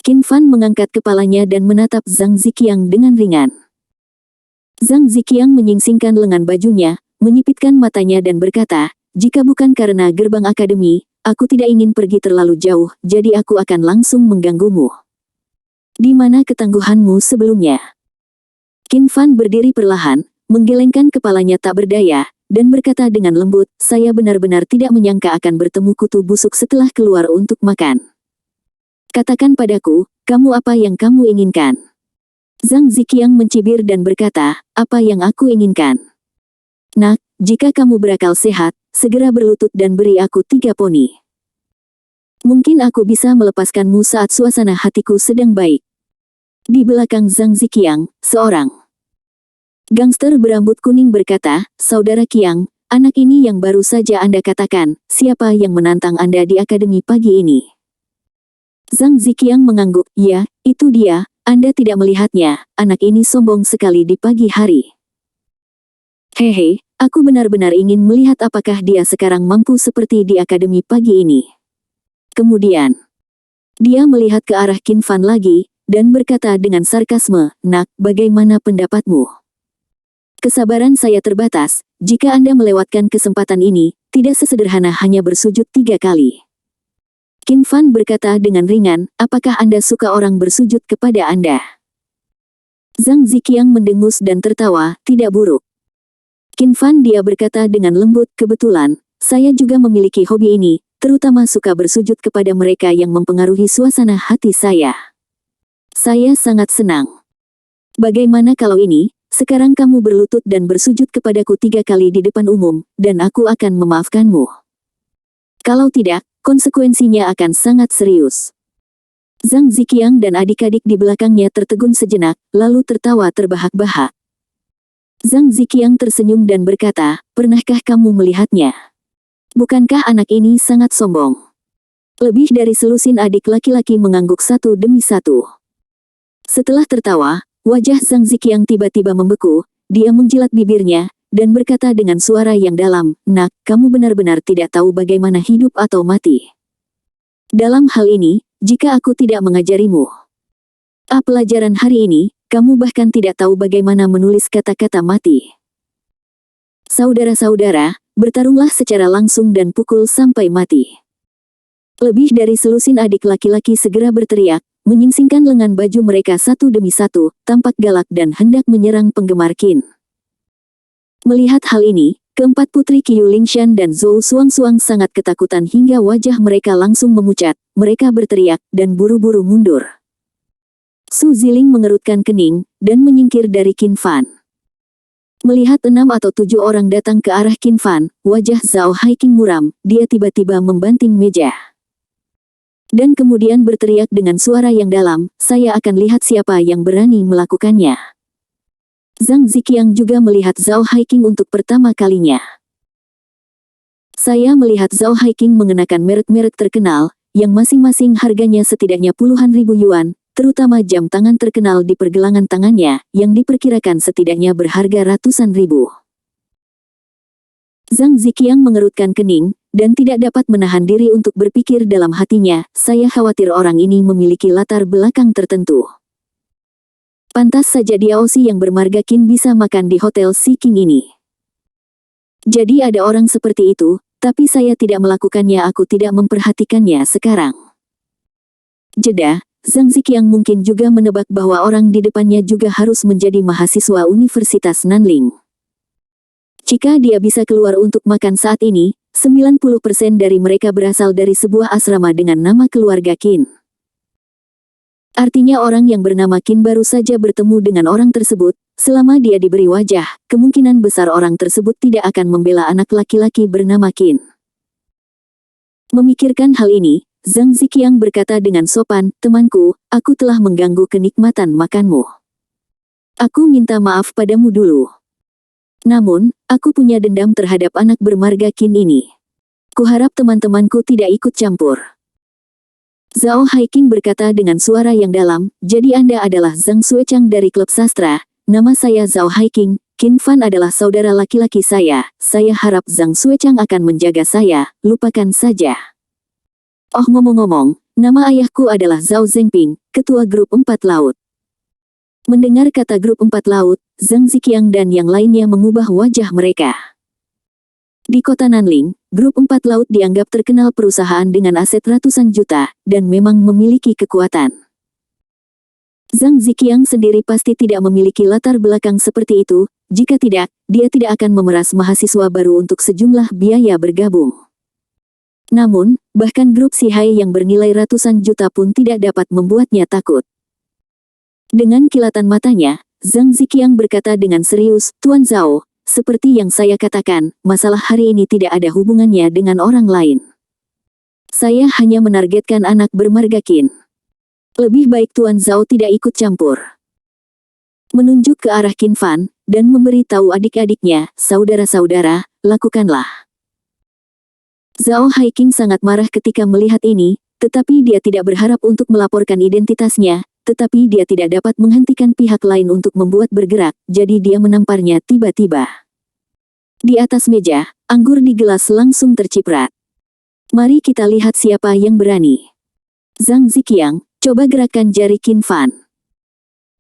Qin Fan mengangkat kepalanya dan menatap Zhang Ziqiang dengan ringan. Zhang Ziqiang menyingsingkan lengan bajunya, menyipitkan matanya dan berkata, "Jika bukan karena gerbang akademi, aku tidak ingin pergi terlalu jauh, jadi aku akan langsung mengganggumu. Di mana ketangguhanmu sebelumnya?" Qin Fan berdiri perlahan, menggelengkan kepalanya tak berdaya, dan berkata dengan lembut, "Saya benar-benar tidak menyangka akan bertemu kutu busuk setelah keluar untuk makan. Katakan padaku, kamu apa yang kamu inginkan?" Zhang Ziqiang mencibir dan berkata, "Apa yang aku inginkan? Nak, jika kamu berakal sehat, segera berlutut dan beri aku 3 poni. Mungkin aku bisa melepaskanmu saat suasana hatiku sedang baik." Di belakang Zhang Ziqiang, seorang gangster berambut kuning berkata, "Saudara Qiang, anak ini yang baru saja Anda katakan, siapa yang menantang Anda di akademi pagi ini?" Zhang Ziqiang mengangguk, "Ya, itu dia, Anda tidak melihatnya, anak ini sombong sekali di pagi hari. Hehe, aku benar-benar ingin melihat apakah dia sekarang mampu seperti di akademi pagi ini." Kemudian, dia melihat ke arah Qin Fan lagi, dan berkata dengan sarkasme, "Nak, bagaimana pendapatmu? Kesabaran saya terbatas, jika Anda melewatkan kesempatan ini, tidak sesederhana hanya bersujud 3 kali. Qin Fan berkata dengan ringan, "Apakah Anda suka orang bersujud kepada Anda?" Zhang Ziqiang mendengus dan tertawa, "Tidak buruk." Qin Fan dia berkata dengan lembut, "Kebetulan, saya juga memiliki hobi ini, terutama suka bersujud kepada mereka yang mempengaruhi suasana hati saya. Saya sangat senang. Bagaimana kalau ini, sekarang kamu berlutut dan bersujud kepadaku 3 kali di depan umum, dan aku akan memaafkanmu. Kalau tidak, konsekuensinya akan sangat serius. Zhang Ziqiang dan adik-adik di belakangnya tertegun sejenak, lalu tertawa terbahak-bahak. Zhang Ziqiang tersenyum dan berkata, pernahkah kamu melihatnya? Bukankah anak ini sangat sombong? Lebih dari selusin adik laki-laki mengangguk satu demi satu. Setelah tertawa, wajah Zhang Ziqiang tiba-tiba membeku, dia menjilat bibirnya, dan berkata dengan suara yang dalam, "Nak, kamu benar-benar tidak tahu bagaimana hidup atau mati. Dalam hal ini, jika aku tidak mengajarimu pelajaran hari ini, kamu bahkan tidak tahu bagaimana menulis kata-kata mati. Saudara-saudara, bertarunglah secara langsung dan pukul sampai mati." Lebih dari selusin adik laki-laki segera berteriak, menyingsingkan lengan baju mereka satu demi satu, tampak galak dan hendak menyerang penggemar Qin. Melihat hal ini, keempat putri Qiu Lingshan dan Zhou Xuangxuang sangat ketakutan hingga wajah mereka langsung memucat, mereka berteriak, dan buru-buru mundur. Su Ziling mengerutkan kening, dan menyingkir dari Qin Fan. Melihat 6 atau 7 orang datang ke arah Qin Fan, wajah Zhao Haiqing muram, dia tiba-tiba membanting meja. Dan kemudian berteriak dengan suara yang dalam, "Saya akan lihat siapa yang berani melakukannya." Zhang Ziqiang juga melihat Zhao Haiqing untuk pertama kalinya. Saya melihat Zhao Haiqing mengenakan merek-merek terkenal, yang masing-masing harganya setidaknya puluhan ribu yuan, terutama jam tangan terkenal di pergelangan tangannya, yang diperkirakan setidaknya berharga ratusan ribu. Zhang Ziqiang mengerutkan kening, dan tidak dapat menahan diri untuk berpikir dalam hatinya, saya khawatir orang ini memiliki latar belakang tertentu. Pantas saja Diaosi yang bermarga Qin bisa makan di hotel Si King ini. Jadi ada orang seperti itu, tapi saya tidak melakukannya, aku tidak memperhatikannya sekarang. Jeda. Zhang Ziqiang mungkin juga menebak bahwa orang di depannya juga harus menjadi mahasiswa Universitas Nanling. Jika dia bisa keluar untuk makan saat ini, 90% dari mereka berasal dari sebuah asrama dengan nama keluarga Qin. Artinya orang yang bernama Qin baru saja bertemu dengan orang tersebut, selama dia diberi wajah, kemungkinan besar orang tersebut tidak akan membela anak laki-laki bernama Qin. Memikirkan hal ini, Zhang Ziqiang berkata dengan sopan, "Temanku, aku telah mengganggu kenikmatan makanmu. Aku minta maaf padamu dulu. Namun, aku punya dendam terhadap anak bermarga Qin ini. Kuharap teman-temanku tidak ikut campur." Zhao Haiqing berkata dengan suara yang dalam, "Jadi Anda adalah Zhang Xuechang dari klub sastra, nama saya Zhao Haiqing, Qin Fan adalah saudara laki-laki saya harap Zhang Xuechang akan menjaga saya, lupakan saja. Oh ngomong-ngomong, nama ayahku adalah Zhao Zengping, ketua grup 4 laut." Mendengar kata grup 4 laut, Zhang Ziqiang dan yang lainnya mengubah wajah mereka. Di kota Nanling, grup 4 laut dianggap terkenal perusahaan dengan aset ratusan juta, dan memang memiliki kekuatan. Zhang Ziqiang sendiri pasti tidak memiliki latar belakang seperti itu, jika tidak, dia tidak akan memeras mahasiswa baru untuk sejumlah biaya bergabung. Namun, bahkan grup Sihai yang bernilai ratusan juta pun tidak dapat membuatnya takut. Dengan kilatan matanya, Zhang Ziqiang berkata dengan serius, "Tuan Zhao, seperti yang saya katakan, masalah hari ini tidak ada hubungannya dengan orang lain. Saya hanya menargetkan anak bermarga Qin. Lebih baik Tuan Zhao tidak ikut campur." Menunjuk ke arah Qin Fan, dan memberi tahu adik-adiknya, "Saudara-saudara, lakukanlah." Zhao Haiqing sangat marah ketika melihat ini, tetapi dia tidak berharap untuk melaporkan identitasnya, tetapi dia tidak dapat menghentikan pihak lain untuk membuat bergerak, jadi dia menamparnya tiba-tiba. Di atas meja, anggur di gelas langsung terciprat. "Mari kita lihat siapa yang berani." Zhang Ziqiang, coba gerakkan jari Qin Fan.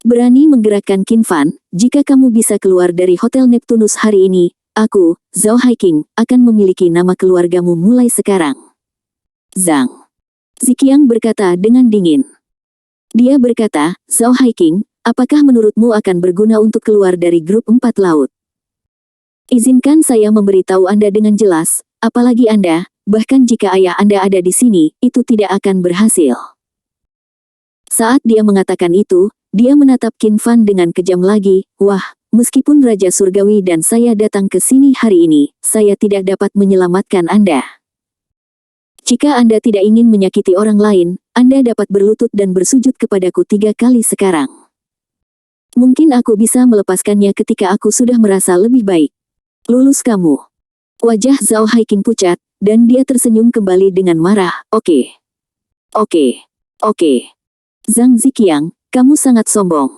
Berani menggerakkan Qin Fan, jika kamu bisa keluar dari Hotel Neptunus hari ini, aku, Zhao Haiqing, akan memiliki nama keluargamu mulai sekarang. Zhang Ziqiang berkata dengan dingin. Dia berkata, "Zhao Haiqing, apakah menurutmu akan berguna untuk keluar dari grup 4 laut? Izinkan saya memberitahu Anda dengan jelas, apalagi Anda, bahkan jika ayah Anda ada di sini, itu tidak akan berhasil." Saat dia mengatakan itu, dia menatap Qin Fan dengan kejam lagi, "Wah, meskipun Raja Surgawi dan saya datang ke sini hari ini, saya tidak dapat menyelamatkan Anda. Jika Anda tidak ingin menyakiti orang lain, Anda dapat berlutut dan bersujud kepadaku 3 kali sekarang. Mungkin aku bisa melepaskannya ketika aku sudah merasa lebih baik. Lulus kamu. Wajah Zhao Haiqing pucat, dan dia tersenyum kembali dengan marah. Oke. Zhang Ziqiang, kamu sangat sombong.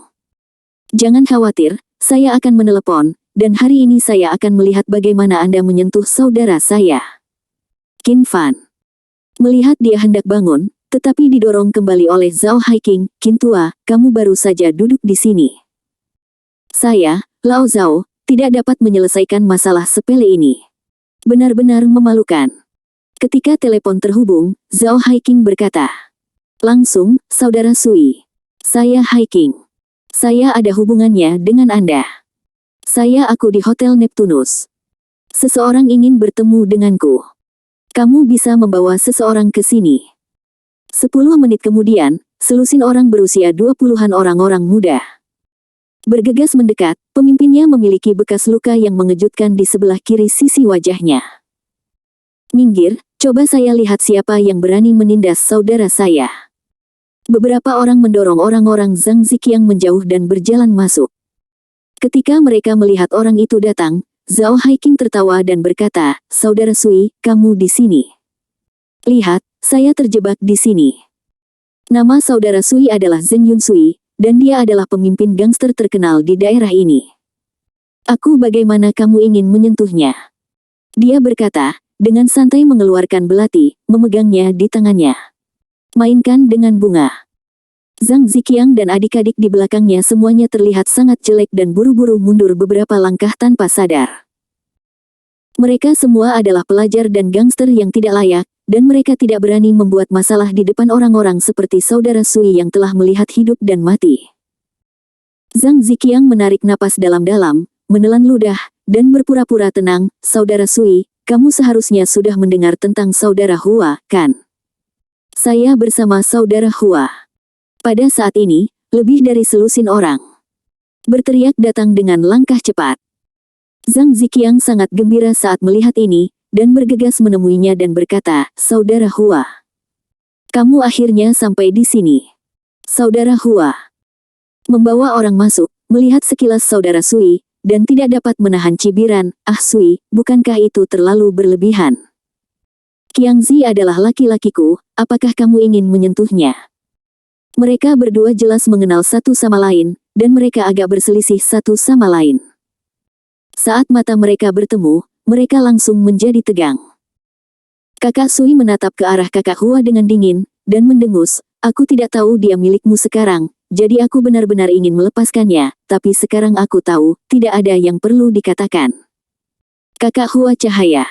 Jangan khawatir, saya akan menelepon, dan hari ini saya akan melihat bagaimana Anda menyentuh saudara saya. Qin Fan. Melihat dia hendak bangun, tetapi didorong kembali oleh Zhao Haiqing. Qin tua, kamu baru saja duduk di sini. Saya, Lao Zhao, tidak dapat menyelesaikan masalah sepele ini. Benar-benar memalukan. Ketika telepon terhubung, Zhao Haiqing berkata, langsung, Saudara Sui. Saya Haiqing. Saya ada hubungannya dengan Anda. Aku di Hotel Neptunus. Seseorang ingin bertemu denganku. Kamu bisa membawa seseorang ke sini. 10 menit kemudian, selusin orang berusia 20-an orang-orang muda bergegas mendekat. Pemimpinnya memiliki bekas luka yang mengejutkan di sebelah kiri sisi wajahnya. Minggir, coba saya lihat siapa yang berani menindas saudara saya. Beberapa orang mendorong orang-orang Zhang Ziqiang menjauh dan berjalan masuk. Ketika mereka melihat orang itu datang, Zhao Haiqing tertawa dan berkata, Saudara Sui, kamu di sini. Lihat, saya terjebak di sini. Nama saudara Sui adalah Zheng Yun Sui, dan dia adalah pemimpin gangster terkenal di daerah ini. Bagaimana kamu ingin menyentuhnya? Dia berkata, dengan santai mengeluarkan belati, memegangnya di tangannya. Mainkan dengan bunga. Zhang Ziqiang dan adik-adik di belakangnya semuanya terlihat sangat jelek dan buru-buru mundur beberapa langkah tanpa sadar. Mereka semua adalah pelajar dan gangster yang tidak layak, dan mereka tidak berani membuat masalah di depan orang-orang seperti saudara Sui yang telah melihat hidup dan mati. Zhang Ziqiang menarik napas dalam-dalam, menelan ludah, dan berpura-pura tenang. Saudara Sui, kamu seharusnya sudah mendengar tentang saudara Hua, kan? Saya bersama saudara Hua. Pada saat ini, lebih dari selusin orang berteriak datang dengan langkah cepat. Zhang Ziqiang sangat gembira saat melihat ini, dan bergegas menemuinya dan berkata, Saudara Hua. Kamu akhirnya sampai di sini. Saudara Hua membawa orang masuk, melihat sekilas saudara Sui, dan tidak dapat menahan cibiran, Sui, bukankah itu terlalu berlebihan? Qiangzi adalah laki-lakiku, apakah kamu ingin menyentuhnya? Mereka berdua jelas mengenal satu sama lain, dan mereka agak berselisih satu sama lain. Saat mata mereka bertemu, mereka langsung menjadi tegang. Kakak Sui menatap ke arah kakak Hua dengan dingin, dan mendengus, aku tidak tahu dia milikmu sekarang, jadi aku benar-benar ingin melepaskannya, tapi sekarang aku tahu, tidak ada yang perlu dikatakan. Kakak Hua cahaya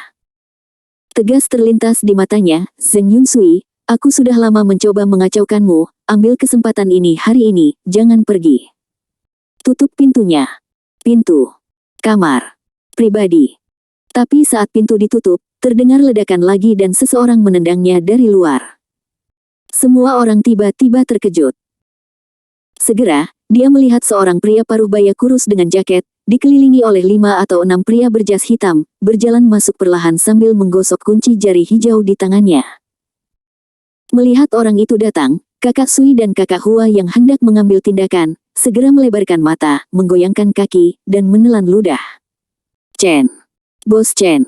tegas terlintas di matanya, Zheng Yun Sui, aku sudah lama mencoba mengacaukanmu, ambil kesempatan ini hari ini, jangan pergi. Tutup pintunya. Pintu kamar pribadi. Tapi saat pintu ditutup, terdengar ledakan lagi dan seseorang menendangnya dari luar. Semua orang tiba-tiba terkejut. Segera, dia melihat seorang pria paruh-baya kurus dengan jaket, dikelilingi oleh 5 atau 6 pria berjas hitam, berjalan masuk perlahan sambil menggosok kunci jari hijau di tangannya. Melihat orang itu datang, kakak Sui dan kakak Hua yang hendak mengambil tindakan, segera melebarkan mata, menggoyangkan kaki, dan menelan ludah. Chen. Bos Chen.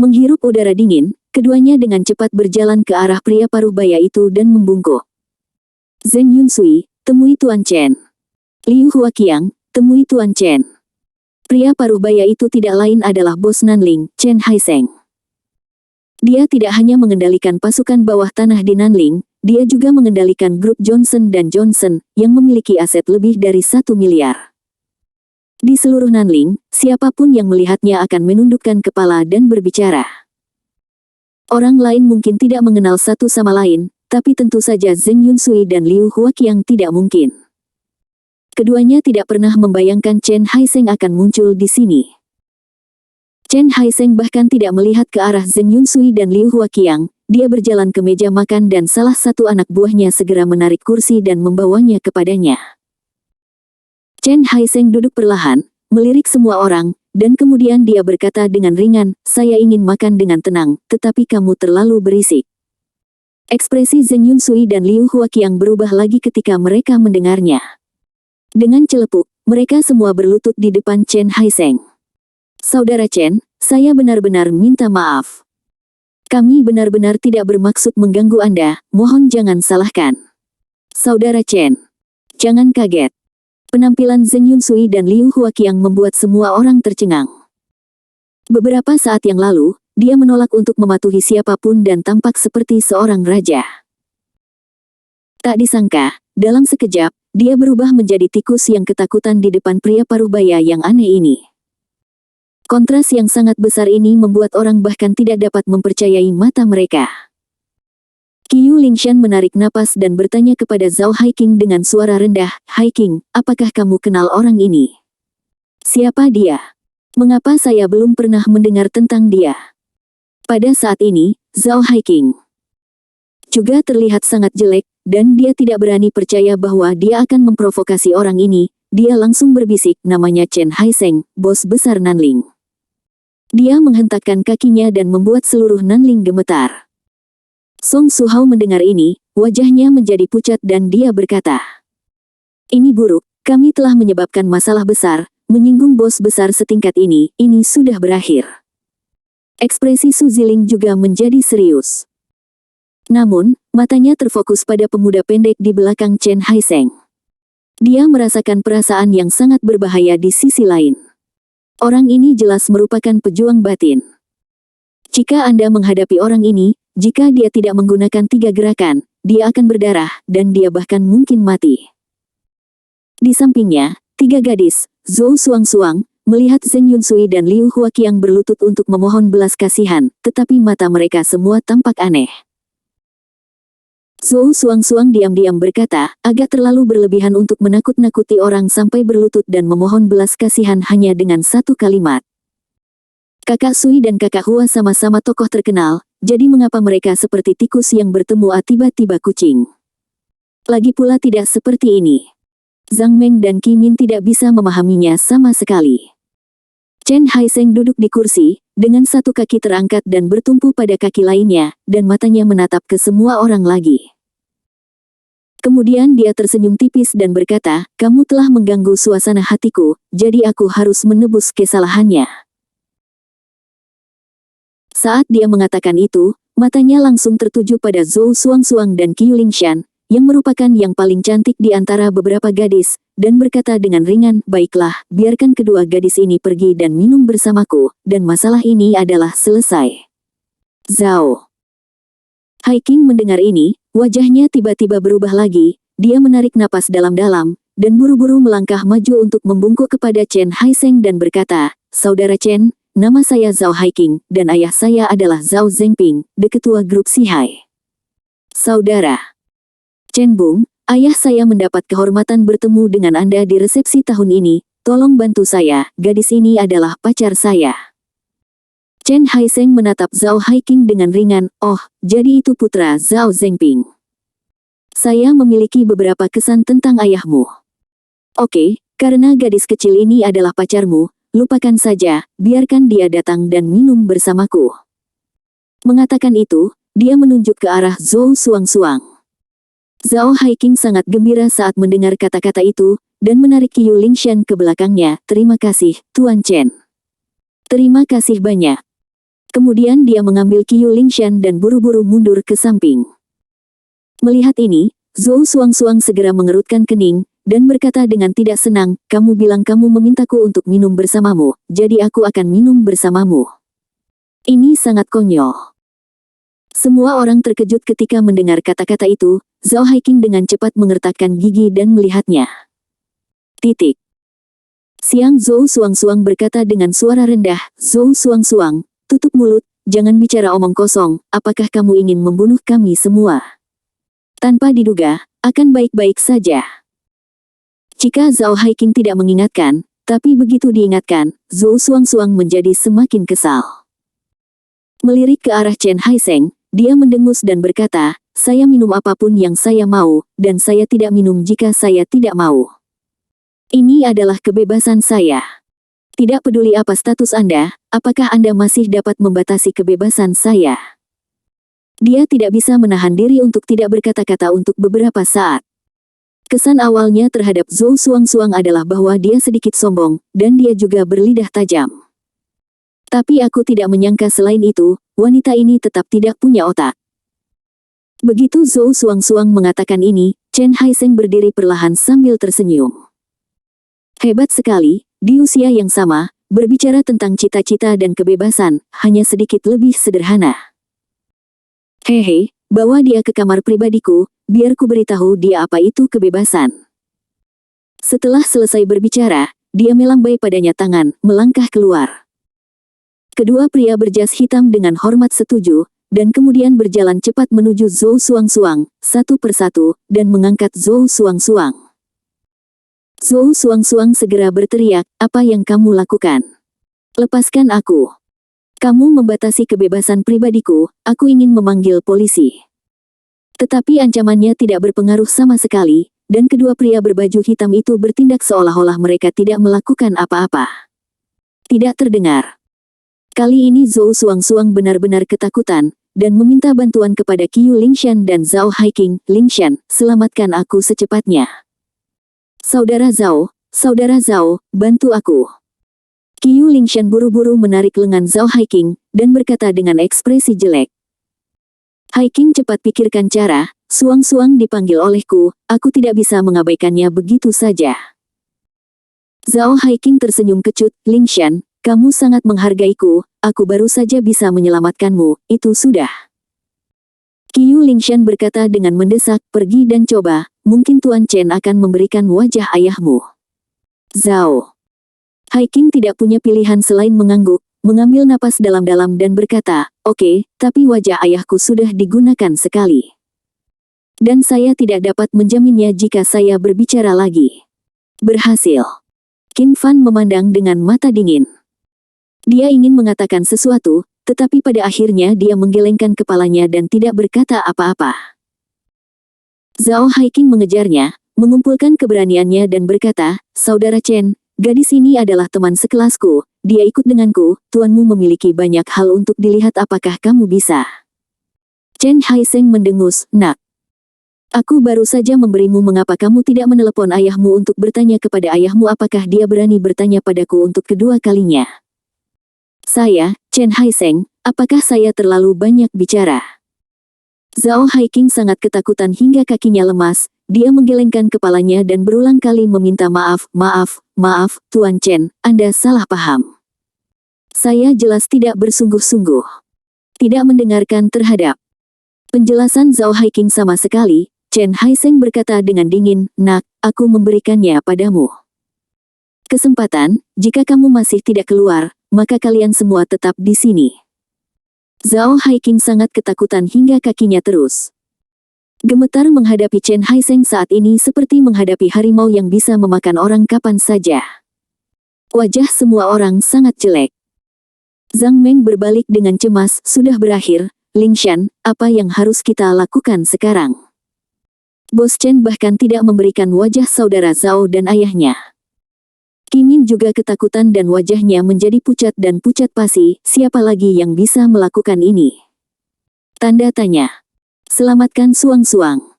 Menghirup udara dingin, keduanya dengan cepat berjalan ke arah pria paruh-baya itu dan membungkuk. Zheng Yun Sui, temui Tuan Chen. Liu Huaqiang, temui Tuan Chen. Pria paruh-baya itu tidak lain adalah bos Nanling, Chen Haiseng. Dia tidak hanya mengendalikan pasukan bawah tanah di Nanling, dia juga mengendalikan grup Johnson & Johnson, yang memiliki aset lebih dari 1 miliar. Di seluruh Nanling, siapapun yang melihatnya akan menundukkan kepala dan berbicara. Orang lain mungkin tidak mengenal satu sama lain, tapi tentu saja Zheng Yun Sui dan Liu Huaqiang tidak mungkin. Keduanya tidak pernah membayangkan Chen Haiseng akan muncul di sini. Chen Haiseng bahkan tidak melihat ke arah Zheng Yun Sui dan Liu Huaqiang, dia berjalan ke meja makan dan salah satu anak buahnya segera menarik kursi dan membawanya kepadanya. Chen Haiseng duduk perlahan, melirik semua orang, dan kemudian dia berkata dengan ringan, saya ingin makan dengan tenang, tetapi kamu terlalu berisik. Ekspresi Zheng Yunsui dan Liu Huaqiang berubah lagi ketika mereka mendengarnya. Dengan celepuk, mereka semua berlutut di depan Chen Haisheng. Saudara Chen, saya benar-benar minta maaf. Kami benar-benar tidak bermaksud mengganggu Anda, mohon jangan salahkan. Saudara Chen, jangan kaget. Penampilan Zheng Yunsui dan Liu Huaqiang membuat semua orang tercengang. Beberapa saat yang lalu, dia menolak untuk mematuhi siapapun dan tampak seperti seorang raja. Tak disangka, dalam sekejap, dia berubah menjadi tikus yang ketakutan di depan pria parubaya yang aneh ini. Kontras yang sangat besar ini membuat orang bahkan tidak dapat mempercayai mata mereka. Qiu Lingshan menarik napas dan bertanya kepada Zhao Haiqing dengan suara rendah, Haiqing, apakah kamu kenal orang ini? Siapa dia? Mengapa saya belum pernah mendengar tentang dia? Pada saat ini, Zhao Haiqing juga terlihat sangat jelek, dan dia tidak berani percaya bahwa dia akan memprovokasi orang ini. Dia langsung berbisik, namanya Chen Haisheng, bos besar Nanling. Dia menghentakkan kakinya dan membuat seluruh Nanling gemetar. Song Suhao mendengar ini, wajahnya menjadi pucat dan dia berkata, ini buruk, kami telah menyebabkan masalah besar, menyinggung bos besar setingkat ini sudah berakhir. Ekspresi Su Ziling juga menjadi serius. Namun, matanya terfokus pada pemuda pendek di belakang Chen Haisheng. Dia merasakan perasaan yang sangat berbahaya di sisi lain. Orang ini jelas merupakan pejuang batin. Jika Anda menghadapi orang ini, jika dia tidak menggunakan 3 gerakan, dia akan berdarah, dan dia bahkan mungkin mati. Di sampingnya, 3 gadis, Zhou Suang-Suang, melihat Zheng Yunsui dan Liu Huaqiang berlutut untuk memohon belas kasihan, tetapi mata mereka semua tampak aneh. Zhou Suang-Suang diam-diam berkata, agak terlalu berlebihan untuk menakut-nakuti orang sampai berlutut dan memohon belas kasihan hanya dengan 1 kalimat. Kakak Sui dan kakak Hua sama-sama tokoh terkenal, jadi mengapa mereka seperti tikus yang bertemu tiba-tiba kucing? Lagi pula tidak seperti ini. Zhang Meng dan Qi Min tidak bisa memahaminya sama sekali. Chen Haisheng duduk di kursi, dengan 1 kaki terangkat dan bertumpu pada kaki lainnya, dan matanya menatap ke semua orang lagi. Kemudian dia tersenyum tipis dan berkata, kamu telah mengganggu suasana hatiku, jadi aku harus menebus kesalahannya. Saat dia mengatakan itu, matanya langsung tertuju pada Zhou Suang-Suang dan Qiu Lingshan, yang merupakan yang paling cantik di antara beberapa gadis, dan berkata dengan ringan, baiklah, biarkan kedua gadis ini pergi dan minum bersamaku, dan masalah ini adalah selesai. Zhao Haiqing mendengar ini, wajahnya tiba-tiba berubah lagi, dia menarik napas dalam-dalam, dan buru-buru melangkah maju untuk membungkuk kepada Chen Haisheng dan berkata, Saudara Chen, nama saya Zhao Haiqing, dan ayah saya adalah Zhao Zengping, ketua grup Sihai. Saudara Chen Bung, ayah saya mendapat kehormatan bertemu dengan Anda di resepsi tahun ini, tolong bantu saya, gadis ini adalah pacar saya. Chen Haisheng menatap Zhao Haiqing dengan ringan, oh, jadi itu putra Zhao Zengping. Saya memiliki beberapa kesan tentang ayahmu. Oke, karena gadis kecil ini adalah pacarmu, lupakan saja, biarkan dia datang dan minum bersamaku. Mengatakan itu, dia menunjuk ke arah Zhou Suang-Suang. Zhao Haiqing sangat gembira saat mendengar kata-kata itu, dan menarik Qiu Lingshan ke belakangnya, terima kasih, Tuan Chen. Terima kasih banyak. Kemudian dia mengambil Qiu Lingshan dan buru-buru mundur ke samping. Melihat ini, Zhou Suang-Suang segera mengerutkan kening, dan berkata dengan tidak senang, kamu bilang kamu memintaku untuk minum bersamamu, jadi aku akan minum bersamamu. Ini sangat konyol. Semua orang terkejut ketika mendengar kata-kata itu, Zhao Haiqing dengan cepat mengertakkan gigi dan melihatnya. Titik. Siang Zhou Suang-Suang berkata dengan suara rendah, Zhou Suang-Suang, tutup mulut, jangan bicara omong kosong, apakah kamu ingin membunuh kami semua? Tanpa diduga, akan baik-baik saja. Jika Zhao Haiqing tidak mengingatkan, tapi begitu diingatkan, Zhou Suang-Suang menjadi semakin kesal. Melirik ke arah Chen Haisheng, dia mendengus dan berkata, saya minum apapun yang saya mau, dan saya tidak minum jika saya tidak mau. Ini adalah kebebasan saya. Tidak peduli apa status Anda, apakah Anda masih dapat membatasi kebebasan saya? Dia tidak bisa menahan diri untuk tidak berkata-kata untuk beberapa saat. Kesan awalnya terhadap Zhou Xuangxuang adalah bahwa dia sedikit sombong, dan dia juga berlidah tajam. Tapi aku tidak menyangka selain itu, wanita ini tetap tidak punya otak. Begitu Zhou Xuangxuang mengatakan ini, Chen Haisheng berdiri perlahan sambil tersenyum. Hebat sekali, di usia yang sama, berbicara tentang cita-cita dan kebebasan, hanya sedikit lebih sederhana. Hehe, bawa dia ke kamar pribadiku, biar ku beritahu dia apa itu kebebasan. Setelah selesai berbicara, dia melambai padanya tangan, melangkah keluar. Kedua pria berjas hitam dengan hormat setuju, dan kemudian berjalan cepat menuju Zhou Xuangxuang, satu persatu, dan mengangkat Zhou Xuangxuang. Zhou Xuangxuang segera berteriak, "Apa yang kamu lakukan? Lepaskan aku. Kamu membatasi kebebasan pribadiku, aku ingin memanggil polisi." Tetapi ancamannya tidak berpengaruh sama sekali, dan kedua pria berbaju hitam itu bertindak seolah-olah mereka tidak melakukan apa-apa. Tidak terdengar. Kali ini Zhou Xuangxuang benar-benar ketakutan, dan meminta bantuan kepada Qiu Lingshan dan Zhao Haiqing. "Lingshan, selamatkan aku secepatnya. Saudara Zhao, bantu aku." Qiu Lingshan buru-buru menarik lengan Zhao Haiqing, dan berkata dengan ekspresi jelek. "Haiqing cepat pikirkan cara, Xuangxuang dipanggil olehku, aku tidak bisa mengabaikannya begitu saja." Zhao Haiqing tersenyum kecut, "Lingshan, kamu sangat menghargaiku, aku baru saja bisa menyelamatkanmu, itu sudah." Qiu Lingshan berkata dengan mendesak, "Pergi dan coba, mungkin Tuan Chen akan memberikan wajah ayahmu." Zhao Haiqing tidak punya pilihan selain mengangguk, mengambil napas dalam-dalam dan berkata, "Oke, tapi wajah ayahku sudah digunakan sekali. Dan saya tidak dapat menjaminnya jika saya berbicara lagi." Berhasil. Qin Fan memandang dengan mata dingin. Dia ingin mengatakan sesuatu, tetapi pada akhirnya dia menggelengkan kepalanya dan tidak berkata apa-apa. Zhao Haiqing mengejarnya, mengumpulkan keberaniannya dan berkata, "Saudara Chen, gadis ini adalah teman sekelasku, dia ikut denganku, tuanmu memiliki banyak hal untuk dilihat, apakah kamu bisa?" Chen Haisheng mendengus, "Nak. Aku baru saja memberimu, mengapa kamu tidak menelepon ayahmu untuk bertanya kepada ayahmu apakah dia berani bertanya padaku untuk kedua kalinya?" "Saya, Chen Haisheng, apakah saya terlalu banyak bicara?" Zhao Haiqing sangat ketakutan hingga kakinya lemas, dia menggelengkan kepalanya dan berulang kali meminta maaf, "Maaf, Tuan Chen, Anda salah paham. Saya jelas tidak bersungguh-sungguh." Tidak mendengarkan terhadap penjelasan Zhao Haiqing sama sekali, Chen Haisheng berkata dengan dingin, "Nak, aku memberikannya padamu. Kesempatan, jika kamu masih tidak keluar, maka kalian semua tetap di sini." Zhao Haiqing sangat ketakutan hingga kakinya terus gemetar menghadapi Chen Haisheng saat ini seperti menghadapi harimau yang bisa memakan orang kapan saja. Wajah semua orang sangat jelek. Zhang Meng berbalik dengan cemas, "Sudah berakhir, Lingshan, apa yang harus kita lakukan sekarang?" Bos Chen bahkan tidak memberikan wajah saudara Zhao dan ayahnya. Qimin juga ketakutan dan wajahnya menjadi pucat dan pucat pasi, siapa lagi yang bisa melakukan ini? Tanda tanya. Selamatkan Xuangxuang.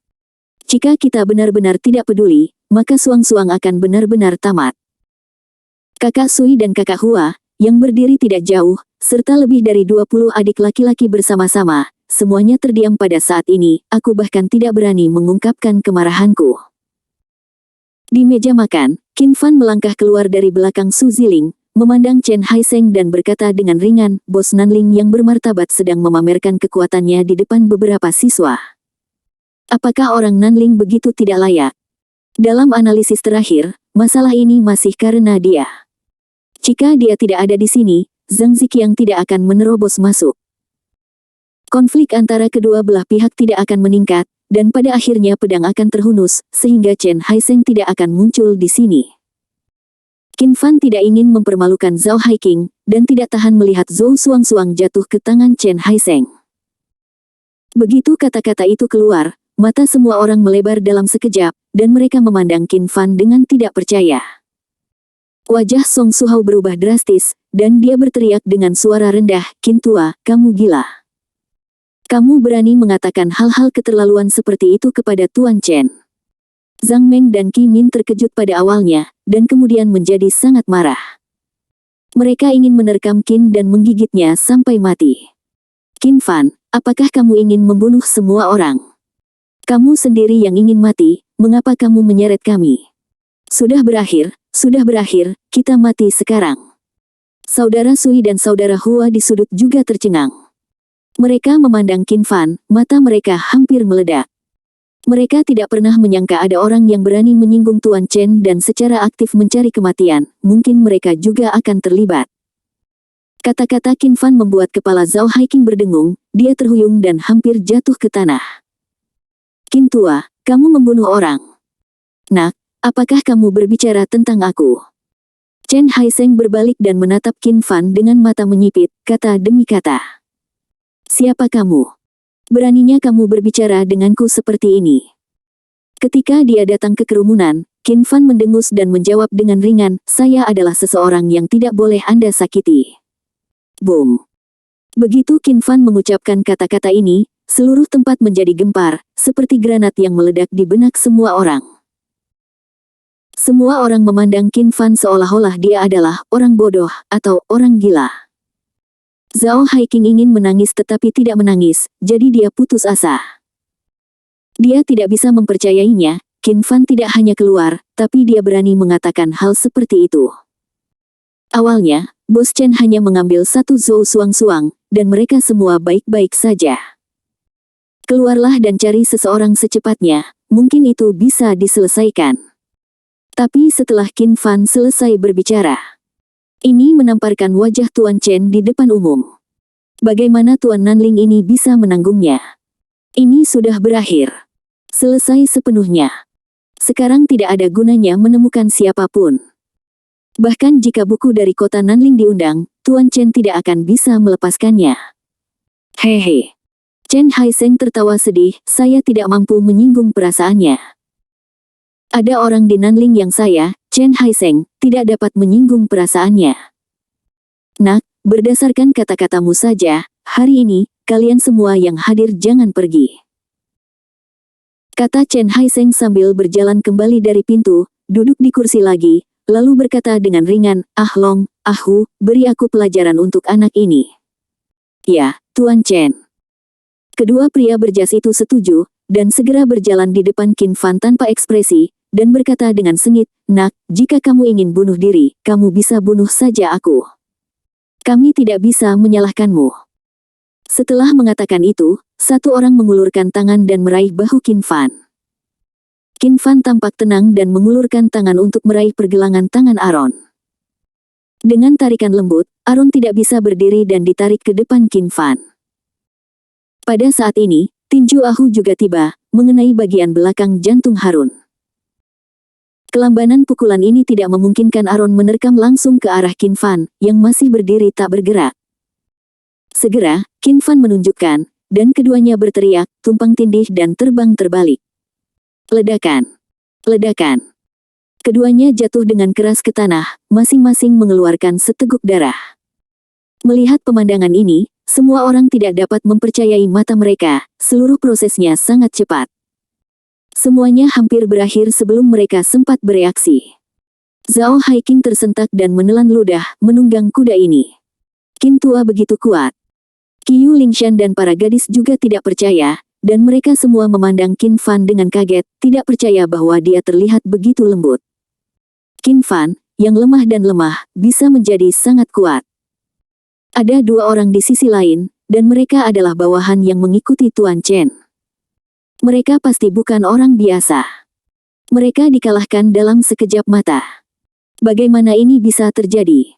Jika kita benar-benar tidak peduli, maka Xuangxuang akan benar-benar tamat. Kakak Sui dan kakak Hua, yang berdiri tidak jauh, serta lebih dari 20 adik laki-laki bersama-sama, semuanya terdiam pada saat ini, aku bahkan tidak berani mengungkapkan kemarahanku. Di meja makan, Qin Fan melangkah keluar dari belakang Su Ziling, memandang Chen Haisheng dan berkata dengan ringan, "Bos Nanling yang bermartabat sedang memamerkan kekuatannya di depan beberapa siswa. Apakah orang Nanling begitu tidak layak? Dalam analisis terakhir, masalah ini masih karena dia. Jika dia tidak ada di sini, Zhang Ziqiang tidak akan menerobos masuk. Konflik antara kedua belah pihak tidak akan meningkat, dan pada akhirnya pedang akan terhunus, sehingga Chen Haisheng tidak akan muncul di sini." Qin Fan tidak ingin mempermalukan Zhao Haiqing, dan tidak tahan melihat Zhou Xuangxuang jatuh ke tangan Chen Haisheng. Begitu kata-kata itu keluar, mata semua orang melebar dalam sekejap, dan mereka memandang Qin Fan dengan tidak percaya. Wajah Song Suhao berubah drastis, dan dia berteriak dengan suara rendah, "Qin tua, kamu gila. Kamu berani mengatakan hal-hal keterlaluan seperti itu kepada Tuan Chen." Zhang Meng dan Qi Min terkejut pada awalnya, dan kemudian menjadi sangat marah. Mereka ingin menerkam Qin dan menggigitnya sampai mati. "Qin Fan, apakah kamu ingin membunuh semua orang? Kamu sendiri yang ingin mati, mengapa kamu menyeret kami? Sudah berakhir, kita mati sekarang." Saudara Sui dan saudara Hua di sudut juga tercengang. Mereka memandang Qin Fan, mata mereka hampir meledak. Mereka tidak pernah menyangka ada orang yang berani menyinggung Tuan Chen dan secara aktif mencari kematian, mungkin mereka juga akan terlibat. Kata-kata Qin Fan membuat kepala Zhao Haiqing berdengung, dia terhuyung dan hampir jatuh ke tanah. "Qin tua, kamu membunuh orang. Nak, apakah kamu berbicara tentang aku?" Chen Haiseng berbalik dan menatap Qin Fan dengan mata menyipit, kata demi kata. "Siapa kamu? Beraninya kamu berbicara denganku seperti ini?" Ketika dia datang ke kerumunan, Qin Fan mendengus dan menjawab dengan ringan, "Saya adalah seseorang yang tidak boleh Anda sakiti." Boom. Begitu Qin Fan mengucapkan kata-kata ini, seluruh tempat menjadi gempar, seperti granat yang meledak di benak semua orang. Semua orang memandang Qin Fan seolah-olah dia adalah orang bodoh atau orang gila. Zhao Haiqing ingin menangis tetapi tidak menangis, jadi dia putus asa. Dia tidak bisa mempercayainya, Qin Fan tidak hanya keluar, tapi dia berani mengatakan hal seperti itu. Awalnya, Bos Chen hanya mengambil satu Zhou Suang-Suang, dan mereka semua baik-baik saja. "Keluarlah dan cari seseorang secepatnya, mungkin itu bisa diselesaikan." Tapi setelah Qin Fan selesai berbicara, ini menamparkan wajah Tuan Chen di depan umum. Bagaimana Tuan Nanling ini bisa menanggungnya? Ini sudah berakhir. Selesai sepenuhnya. Sekarang tidak ada gunanya menemukan siapapun. Bahkan jika buku dari kota Nanling diundang, Tuan Chen tidak akan bisa melepaskannya. Hehe. Chen Haiseng tertawa sedih, "Saya tidak mampu menyinggung perasaannya. Ada orang di Nanling yang saya, Chen Haiseng, tidak dapat menyinggung perasaannya." "Nak, berdasarkan kata-katamu saja, hari ini, kalian semua yang hadir jangan pergi," kata Chen Haiseng sambil berjalan kembali dari pintu, duduk di kursi lagi, lalu berkata dengan ringan, "Ah Long, Ah Hu, beri aku pelajaran untuk anak ini." "Ya, Tuan Chen." Kedua pria berjas itu setuju, dan segera berjalan di depan Qin Fan tanpa ekspresi, dan berkata dengan sengit, "Nak, jika kamu ingin bunuh diri, kamu bisa bunuh saja aku. Kami tidak bisa menyalahkanmu." Setelah mengatakan itu, satu orang mengulurkan tangan dan meraih bahu Qin Fan. Qin Fan tampak tenang dan mengulurkan tangan untuk meraih pergelangan tangan Aaron. Dengan tarikan lembut, Aaron tidak bisa berdiri dan ditarik ke depan Qin Fan. Pada saat ini, tinju Ahu juga tiba, mengenai bagian belakang jantung Harun. Kelambanan pukulan ini tidak memungkinkan Aaron menerkam langsung ke arah Qin Fan, yang masih berdiri tak bergerak. Segera, Qin Fan menunjukkan, dan keduanya berteriak, tumpang tindih dan terbang terbalik. Ledakan. Ledakan. Keduanya jatuh dengan keras ke tanah, masing-masing mengeluarkan seteguk darah. Melihat pemandangan ini, semua orang tidak dapat mempercayai mata mereka, seluruh prosesnya sangat cepat. Semuanya hampir berakhir sebelum mereka sempat bereaksi. Zhao Haiqing tersentak dan menelan ludah, menunggang kuda ini. Qin tua begitu kuat. Qiu Lingshan dan para gadis juga tidak percaya, dan mereka semua memandang Qin Fan dengan kaget, tidak percaya bahwa dia terlihat begitu lembut. Qin Fan, yang lemah dan lemah, bisa menjadi sangat kuat. Ada dua orang di sisi lain, dan mereka adalah bawahan yang mengikuti Tuan Chen. Mereka pasti bukan orang biasa. Mereka dikalahkan dalam sekejap mata. Bagaimana ini bisa terjadi?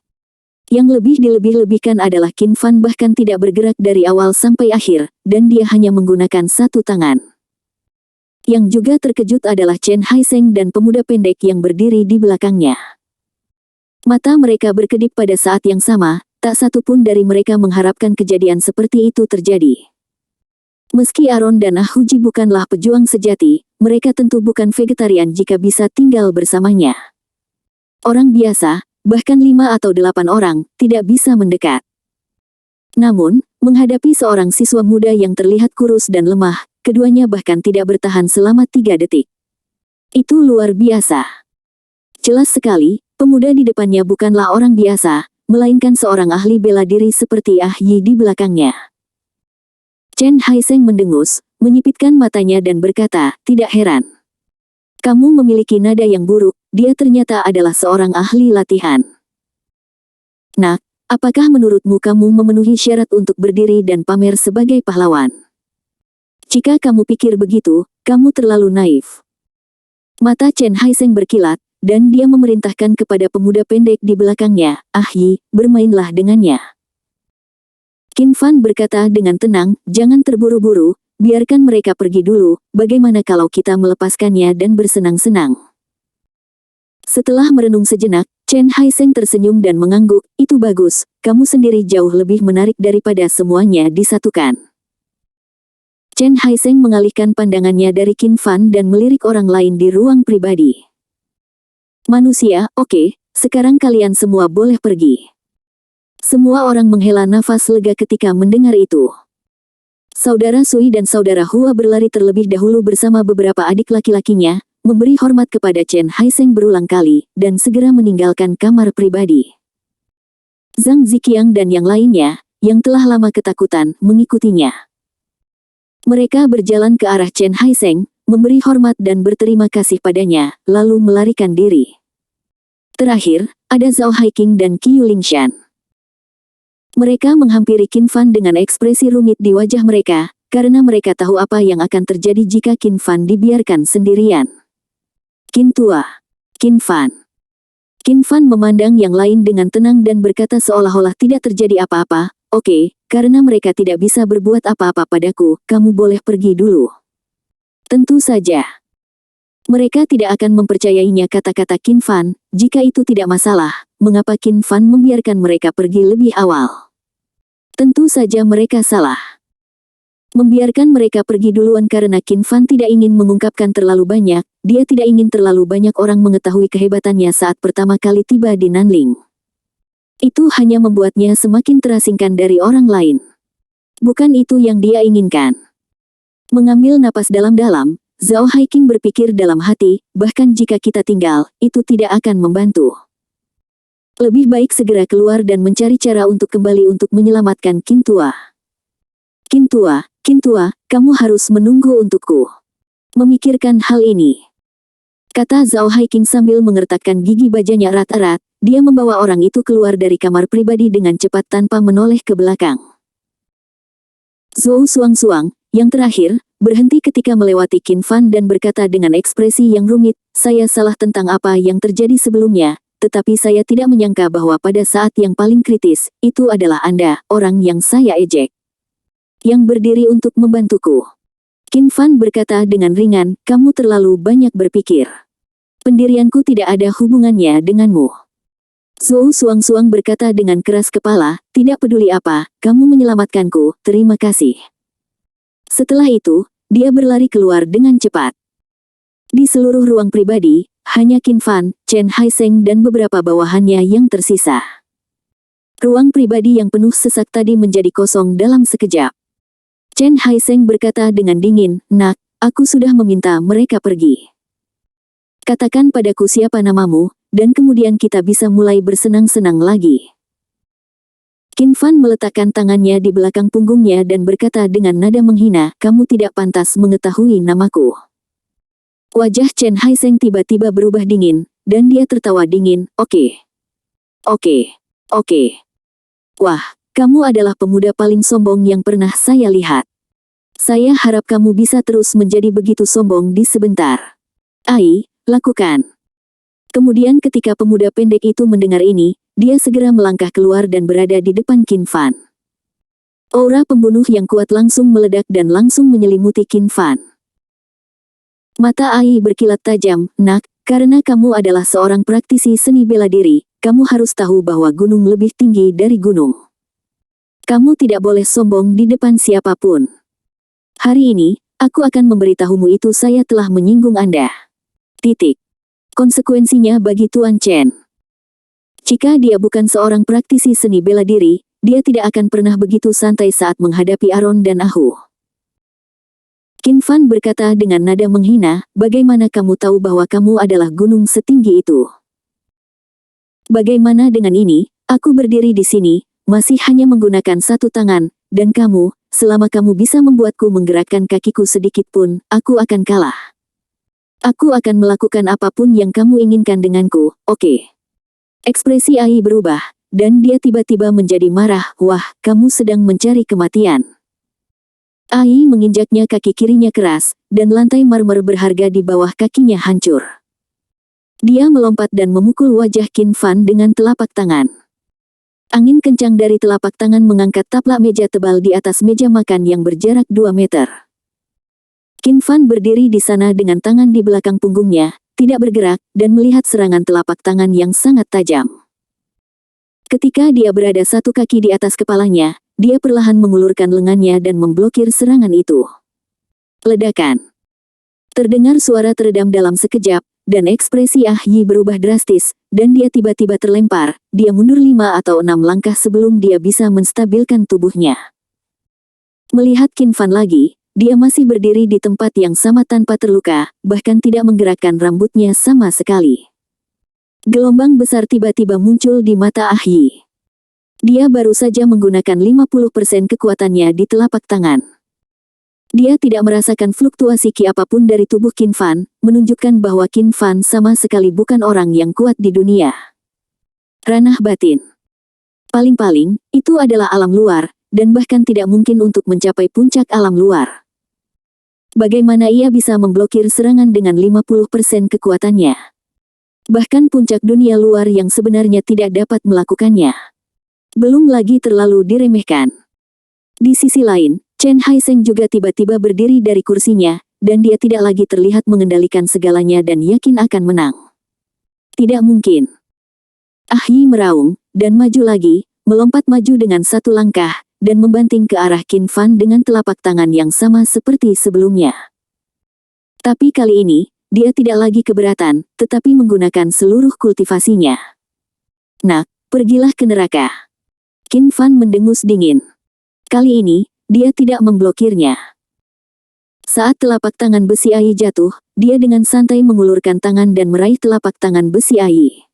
Yang lebih dilebih-lebihkan adalah Qin Fan bahkan tidak bergerak dari awal sampai akhir, dan dia hanya menggunakan satu tangan. Yang juga terkejut adalah Chen Haiseng dan pemuda pendek yang berdiri di belakangnya. Mata mereka berkedip pada saat yang sama, tak satu pun dari mereka mengharapkan kejadian seperti itu terjadi. Meski Aaron dan Ah Huji bukanlah pejuang sejati, mereka tentu bukan vegetarian jika bisa tinggal bersamanya. Orang biasa, bahkan 5 atau 8 orang, tidak bisa mendekat. Namun, menghadapi seorang siswa muda yang terlihat kurus dan lemah, keduanya bahkan tidak bertahan selama 3 detik. Itu luar biasa. Jelas sekali, pemuda di depannya bukanlah orang biasa, melainkan seorang ahli bela diri seperti Ah Yi di belakangnya. Chen Haiseng mendengus, menyipitkan matanya dan berkata, tidak heran. Kamu memiliki nada yang buruk, dia ternyata adalah seorang ahli latihan. Nak, apakah menurutmu kamu memenuhi syarat untuk berdiri dan pamer sebagai pahlawan? Jika kamu pikir begitu, kamu terlalu naif. Mata Chen Haiseng berkilat, dan dia memerintahkan kepada pemuda pendek di belakangnya, Ah Yi, bermainlah dengannya. Qin Fan berkata dengan tenang, jangan terburu-buru, biarkan mereka pergi dulu, bagaimana kalau kita melepaskannya dan bersenang-senang. Setelah merenung sejenak, Chen Haiseng tersenyum dan mengangguk, itu bagus, kamu sendiri jauh lebih menarik daripada semuanya disatukan. Chen Haiseng mengalihkan pandangannya dari Qin Fan dan melirik orang lain di ruang pribadi. Manusia, oke, sekarang kalian semua boleh pergi. Semua orang menghela nafas lega ketika mendengar itu. Saudara Sui dan saudara Hua berlari terlebih dahulu bersama beberapa adik laki-lakinya, memberi hormat kepada Chen Haiseng berulang kali, dan segera meninggalkan kamar pribadi. Zhang Ziqiang dan yang lainnya, yang telah lama ketakutan, mengikutinya. Mereka berjalan ke arah Chen Haiseng, memberi hormat dan berterima kasih padanya, lalu melarikan diri. Terakhir, ada Zhao Haiqing dan Qiu Lingshan. Mereka menghampiri Qin Fan dengan ekspresi rumit di wajah mereka, karena mereka tahu apa yang akan terjadi jika Qin Fan dibiarkan sendirian. Qin Tua. Qin Fan. Qin Fan memandang yang lain dengan tenang dan berkata seolah-olah tidak terjadi apa-apa, oke, karena mereka tidak bisa berbuat apa-apa padaku, kamu boleh pergi dulu. Tentu saja. Mereka tidak akan mempercayainya kata-kata Qin Fan, jika itu tidak masalah, mengapa Qin Fan membiarkan mereka pergi lebih awal? Tentu saja mereka salah. Membiarkan mereka pergi duluan karena Qin Fan tidak ingin mengungkapkan terlalu banyak, dia tidak ingin terlalu banyak orang mengetahui kehebatannya saat pertama kali tiba di Nanling. Itu hanya membuatnya semakin terasingkan dari orang lain. Bukan itu yang dia inginkan. Mengambil napas dalam-dalam, Zhao Haiqing berpikir dalam hati, bahkan jika kita tinggal, itu tidak akan membantu. Lebih baik segera keluar dan mencari cara untuk kembali untuk menyelamatkan Qin Tua. Qin Tua, kamu harus menunggu untukku. Memikirkan hal ini. Kata Zhao Haiqing sambil mengertakkan gigi bajanya erat-erat, dia membawa orang itu keluar dari kamar pribadi dengan cepat tanpa menoleh ke belakang. Zhou Suang, yang terakhir, berhenti ketika melewati Qin Fan dan berkata dengan ekspresi yang rumit, saya salah tentang apa yang terjadi sebelumnya, tetapi saya tidak menyangka bahwa pada saat yang paling kritis, itu adalah Anda, orang yang saya ejek. Yang berdiri untuk membantuku. Qin Fan berkata dengan ringan, kamu terlalu banyak berpikir. Pendirianku tidak ada hubungannya denganmu. Zhou Suang berkata dengan keras kepala, tidak peduli apa, kamu menyelamatkanku, terima kasih. Setelah itu, dia berlari keluar dengan cepat. Di seluruh ruang pribadi, hanya Qin Fan, Chen Haiseng dan beberapa bawahannya yang tersisa. Ruang pribadi yang penuh sesak tadi menjadi kosong dalam sekejap. Chen Haiseng berkata dengan dingin, nak, aku sudah meminta mereka pergi. Katakan padaku siapa namamu, dan kemudian kita bisa mulai bersenang-senang lagi. Qin Fan meletakkan tangannya di belakang punggungnya dan berkata dengan nada menghina, kamu tidak pantas mengetahui namaku. Wajah Chen Haiseng tiba-tiba berubah dingin, dan dia tertawa dingin, oke. Wah, kamu adalah pemuda paling sombong yang pernah saya lihat. Saya harap kamu bisa terus menjadi begitu sombong di sebentar. Ai, lakukan. Kemudian ketika pemuda pendek itu mendengar ini, dia segera melangkah keluar dan berada di depan Qin Fan. Aura pembunuh yang kuat langsung meledak dan langsung menyelimuti Qin Fan. Mata Ai berkilat tajam, nak, karena kamu adalah seorang praktisi seni bela diri, kamu harus tahu bahwa gunung lebih tinggi dari gunung. Kamu tidak boleh sombong di depan siapapun. Hari ini, aku akan memberitahumu itu saya telah menyinggung Anda. Titik. Konsekuensinya bagi Tuan Chen. Jika dia bukan seorang praktisi seni bela diri, dia tidak akan pernah begitu santai saat menghadapi Aaron dan Ahu. Qin Fan berkata dengan nada menghina, bagaimana kamu tahu bahwa kamu adalah gunung setinggi itu? Bagaimana dengan ini, aku berdiri di sini, masih hanya menggunakan satu tangan, dan kamu, selama kamu bisa membuatku menggerakkan kakiku sedikit pun, aku akan kalah. Aku akan melakukan apapun yang kamu inginkan denganku, oke? Ekspresi Ai berubah, dan dia tiba-tiba menjadi marah, wah, kamu sedang mencari kematian. Ai menginjaknya kaki kirinya keras, dan lantai marmer berharga di bawah kakinya hancur. Dia melompat dan memukul wajah Qin Fan dengan telapak tangan. Angin kencang dari telapak tangan mengangkat taplak meja tebal di atas meja makan yang berjarak 2 meter. Qin Fan berdiri di sana dengan tangan di belakang punggungnya, tidak bergerak, dan melihat serangan telapak tangan yang sangat tajam. Ketika dia berada satu kaki di atas kepalanya, dia perlahan mengulurkan lengannya dan memblokir serangan itu. Ledakan. Terdengar suara teredam dalam sekejap, dan ekspresi Ah Yi berubah drastis, dan dia tiba-tiba terlempar. Dia mundur 5 atau 6 langkah sebelum dia bisa menstabilkan tubuhnya. Melihat Qin Fan lagi, dia masih berdiri di tempat yang sama tanpa terluka, bahkan tidak menggerakkan rambutnya sama sekali. Gelombang besar tiba-tiba muncul di mata Ah Yi. Dia baru saja menggunakan 50% kekuatannya di telapak tangan. Dia tidak merasakan fluktuasi ki apapun dari tubuh Qin Fan, menunjukkan bahwa Qin Fan sama sekali bukan orang yang kuat di dunia. Ranah batin. Paling-paling, itu adalah alam luar, dan bahkan tidak mungkin untuk mencapai puncak alam luar. Bagaimana ia bisa memblokir serangan dengan 50% kekuatannya? Bahkan puncak dunia luar yang sebenarnya tidak dapat melakukannya. Belum lagi terlalu diremehkan. Di sisi lain, Chen Haiseng juga tiba-tiba berdiri dari kursinya, dan dia tidak lagi terlihat mengendalikan segalanya dan yakin akan menang. Tidak mungkin. Ah Yi meraung, dan maju lagi, melompat maju dengan satu langkah, dan membanting ke arah Qin Fan dengan telapak tangan yang sama seperti sebelumnya. Tapi kali ini, dia tidak lagi keberatan, tetapi menggunakan seluruh kultivasinya. Nak, pergilah ke neraka. Qin Fan mendengus dingin. Kali ini, dia tidak memblokirnya. Saat telapak tangan besi Ai jatuh, dia dengan santai mengulurkan tangan dan meraih telapak tangan besi Ai.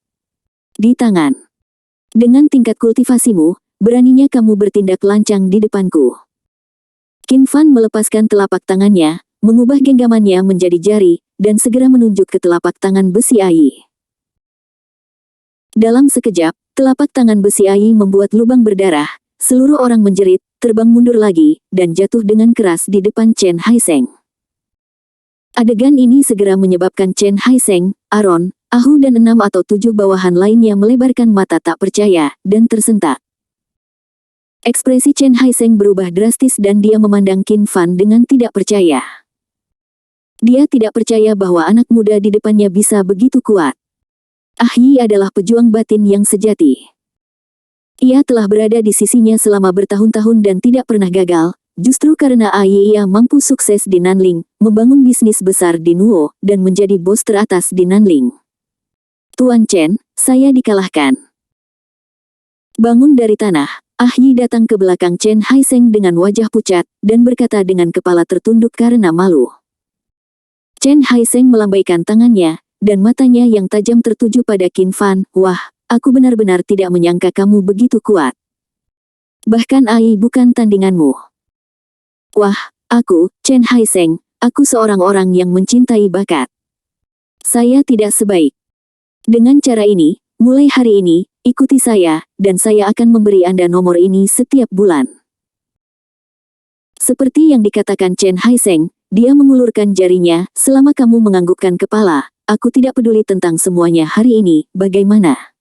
Di tangan. Dengan tingkat kultivasimu, beraninya kamu bertindak lancang di depanku. Qin Fan melepaskan telapak tangannya, mengubah genggamannya menjadi jari, dan segera menunjuk ke telapak tangan besi Ai. Dalam sekejap, telapak tangan besi Ai membuat lubang berdarah, seluruh orang menjerit, terbang mundur lagi, dan jatuh dengan keras di depan Chen Haiseng. Adegan ini segera menyebabkan Chen Haiseng, Aaron, Ahu dan 6 atau 7 bawahan lainnya melebarkan mata tak percaya, dan tersentak. Ekspresi Chen Haiseng berubah drastis dan dia memandang Qin Fan dengan tidak percaya. Dia tidak percaya bahwa anak muda di depannya bisa begitu kuat. Ah Yi adalah pejuang batin yang sejati. Ia telah berada di sisinya selama bertahun-tahun dan tidak pernah gagal, justru karena ia mampu sukses di Nanling, membangun bisnis besar di Nuo, dan menjadi bos teratas di Nanling. Tuan Chen, saya dikalahkan. Bangun dari tanah, Ah Yi datang ke belakang Chen Haiseng dengan wajah pucat, dan berkata dengan kepala tertunduk karena malu. Chen Haiseng melambaikan tangannya, dan matanya yang tajam tertuju pada Qin Fan, wah, aku benar-benar tidak menyangka kamu begitu kuat. Bahkan Ai bukan tandinganmu. Wah, aku, Chen Haiseng, aku seorang orang yang mencintai bakat. Saya tidak sebaik. Dengan cara ini, mulai hari ini, ikuti saya, dan saya akan memberi Anda nomor ini setiap bulan. Seperti yang dikatakan Chen Haiseng, dia mengulurkan jarinya, selama kamu menganggukkan kepala, aku tidak peduli tentang semuanya hari ini, bagaimana?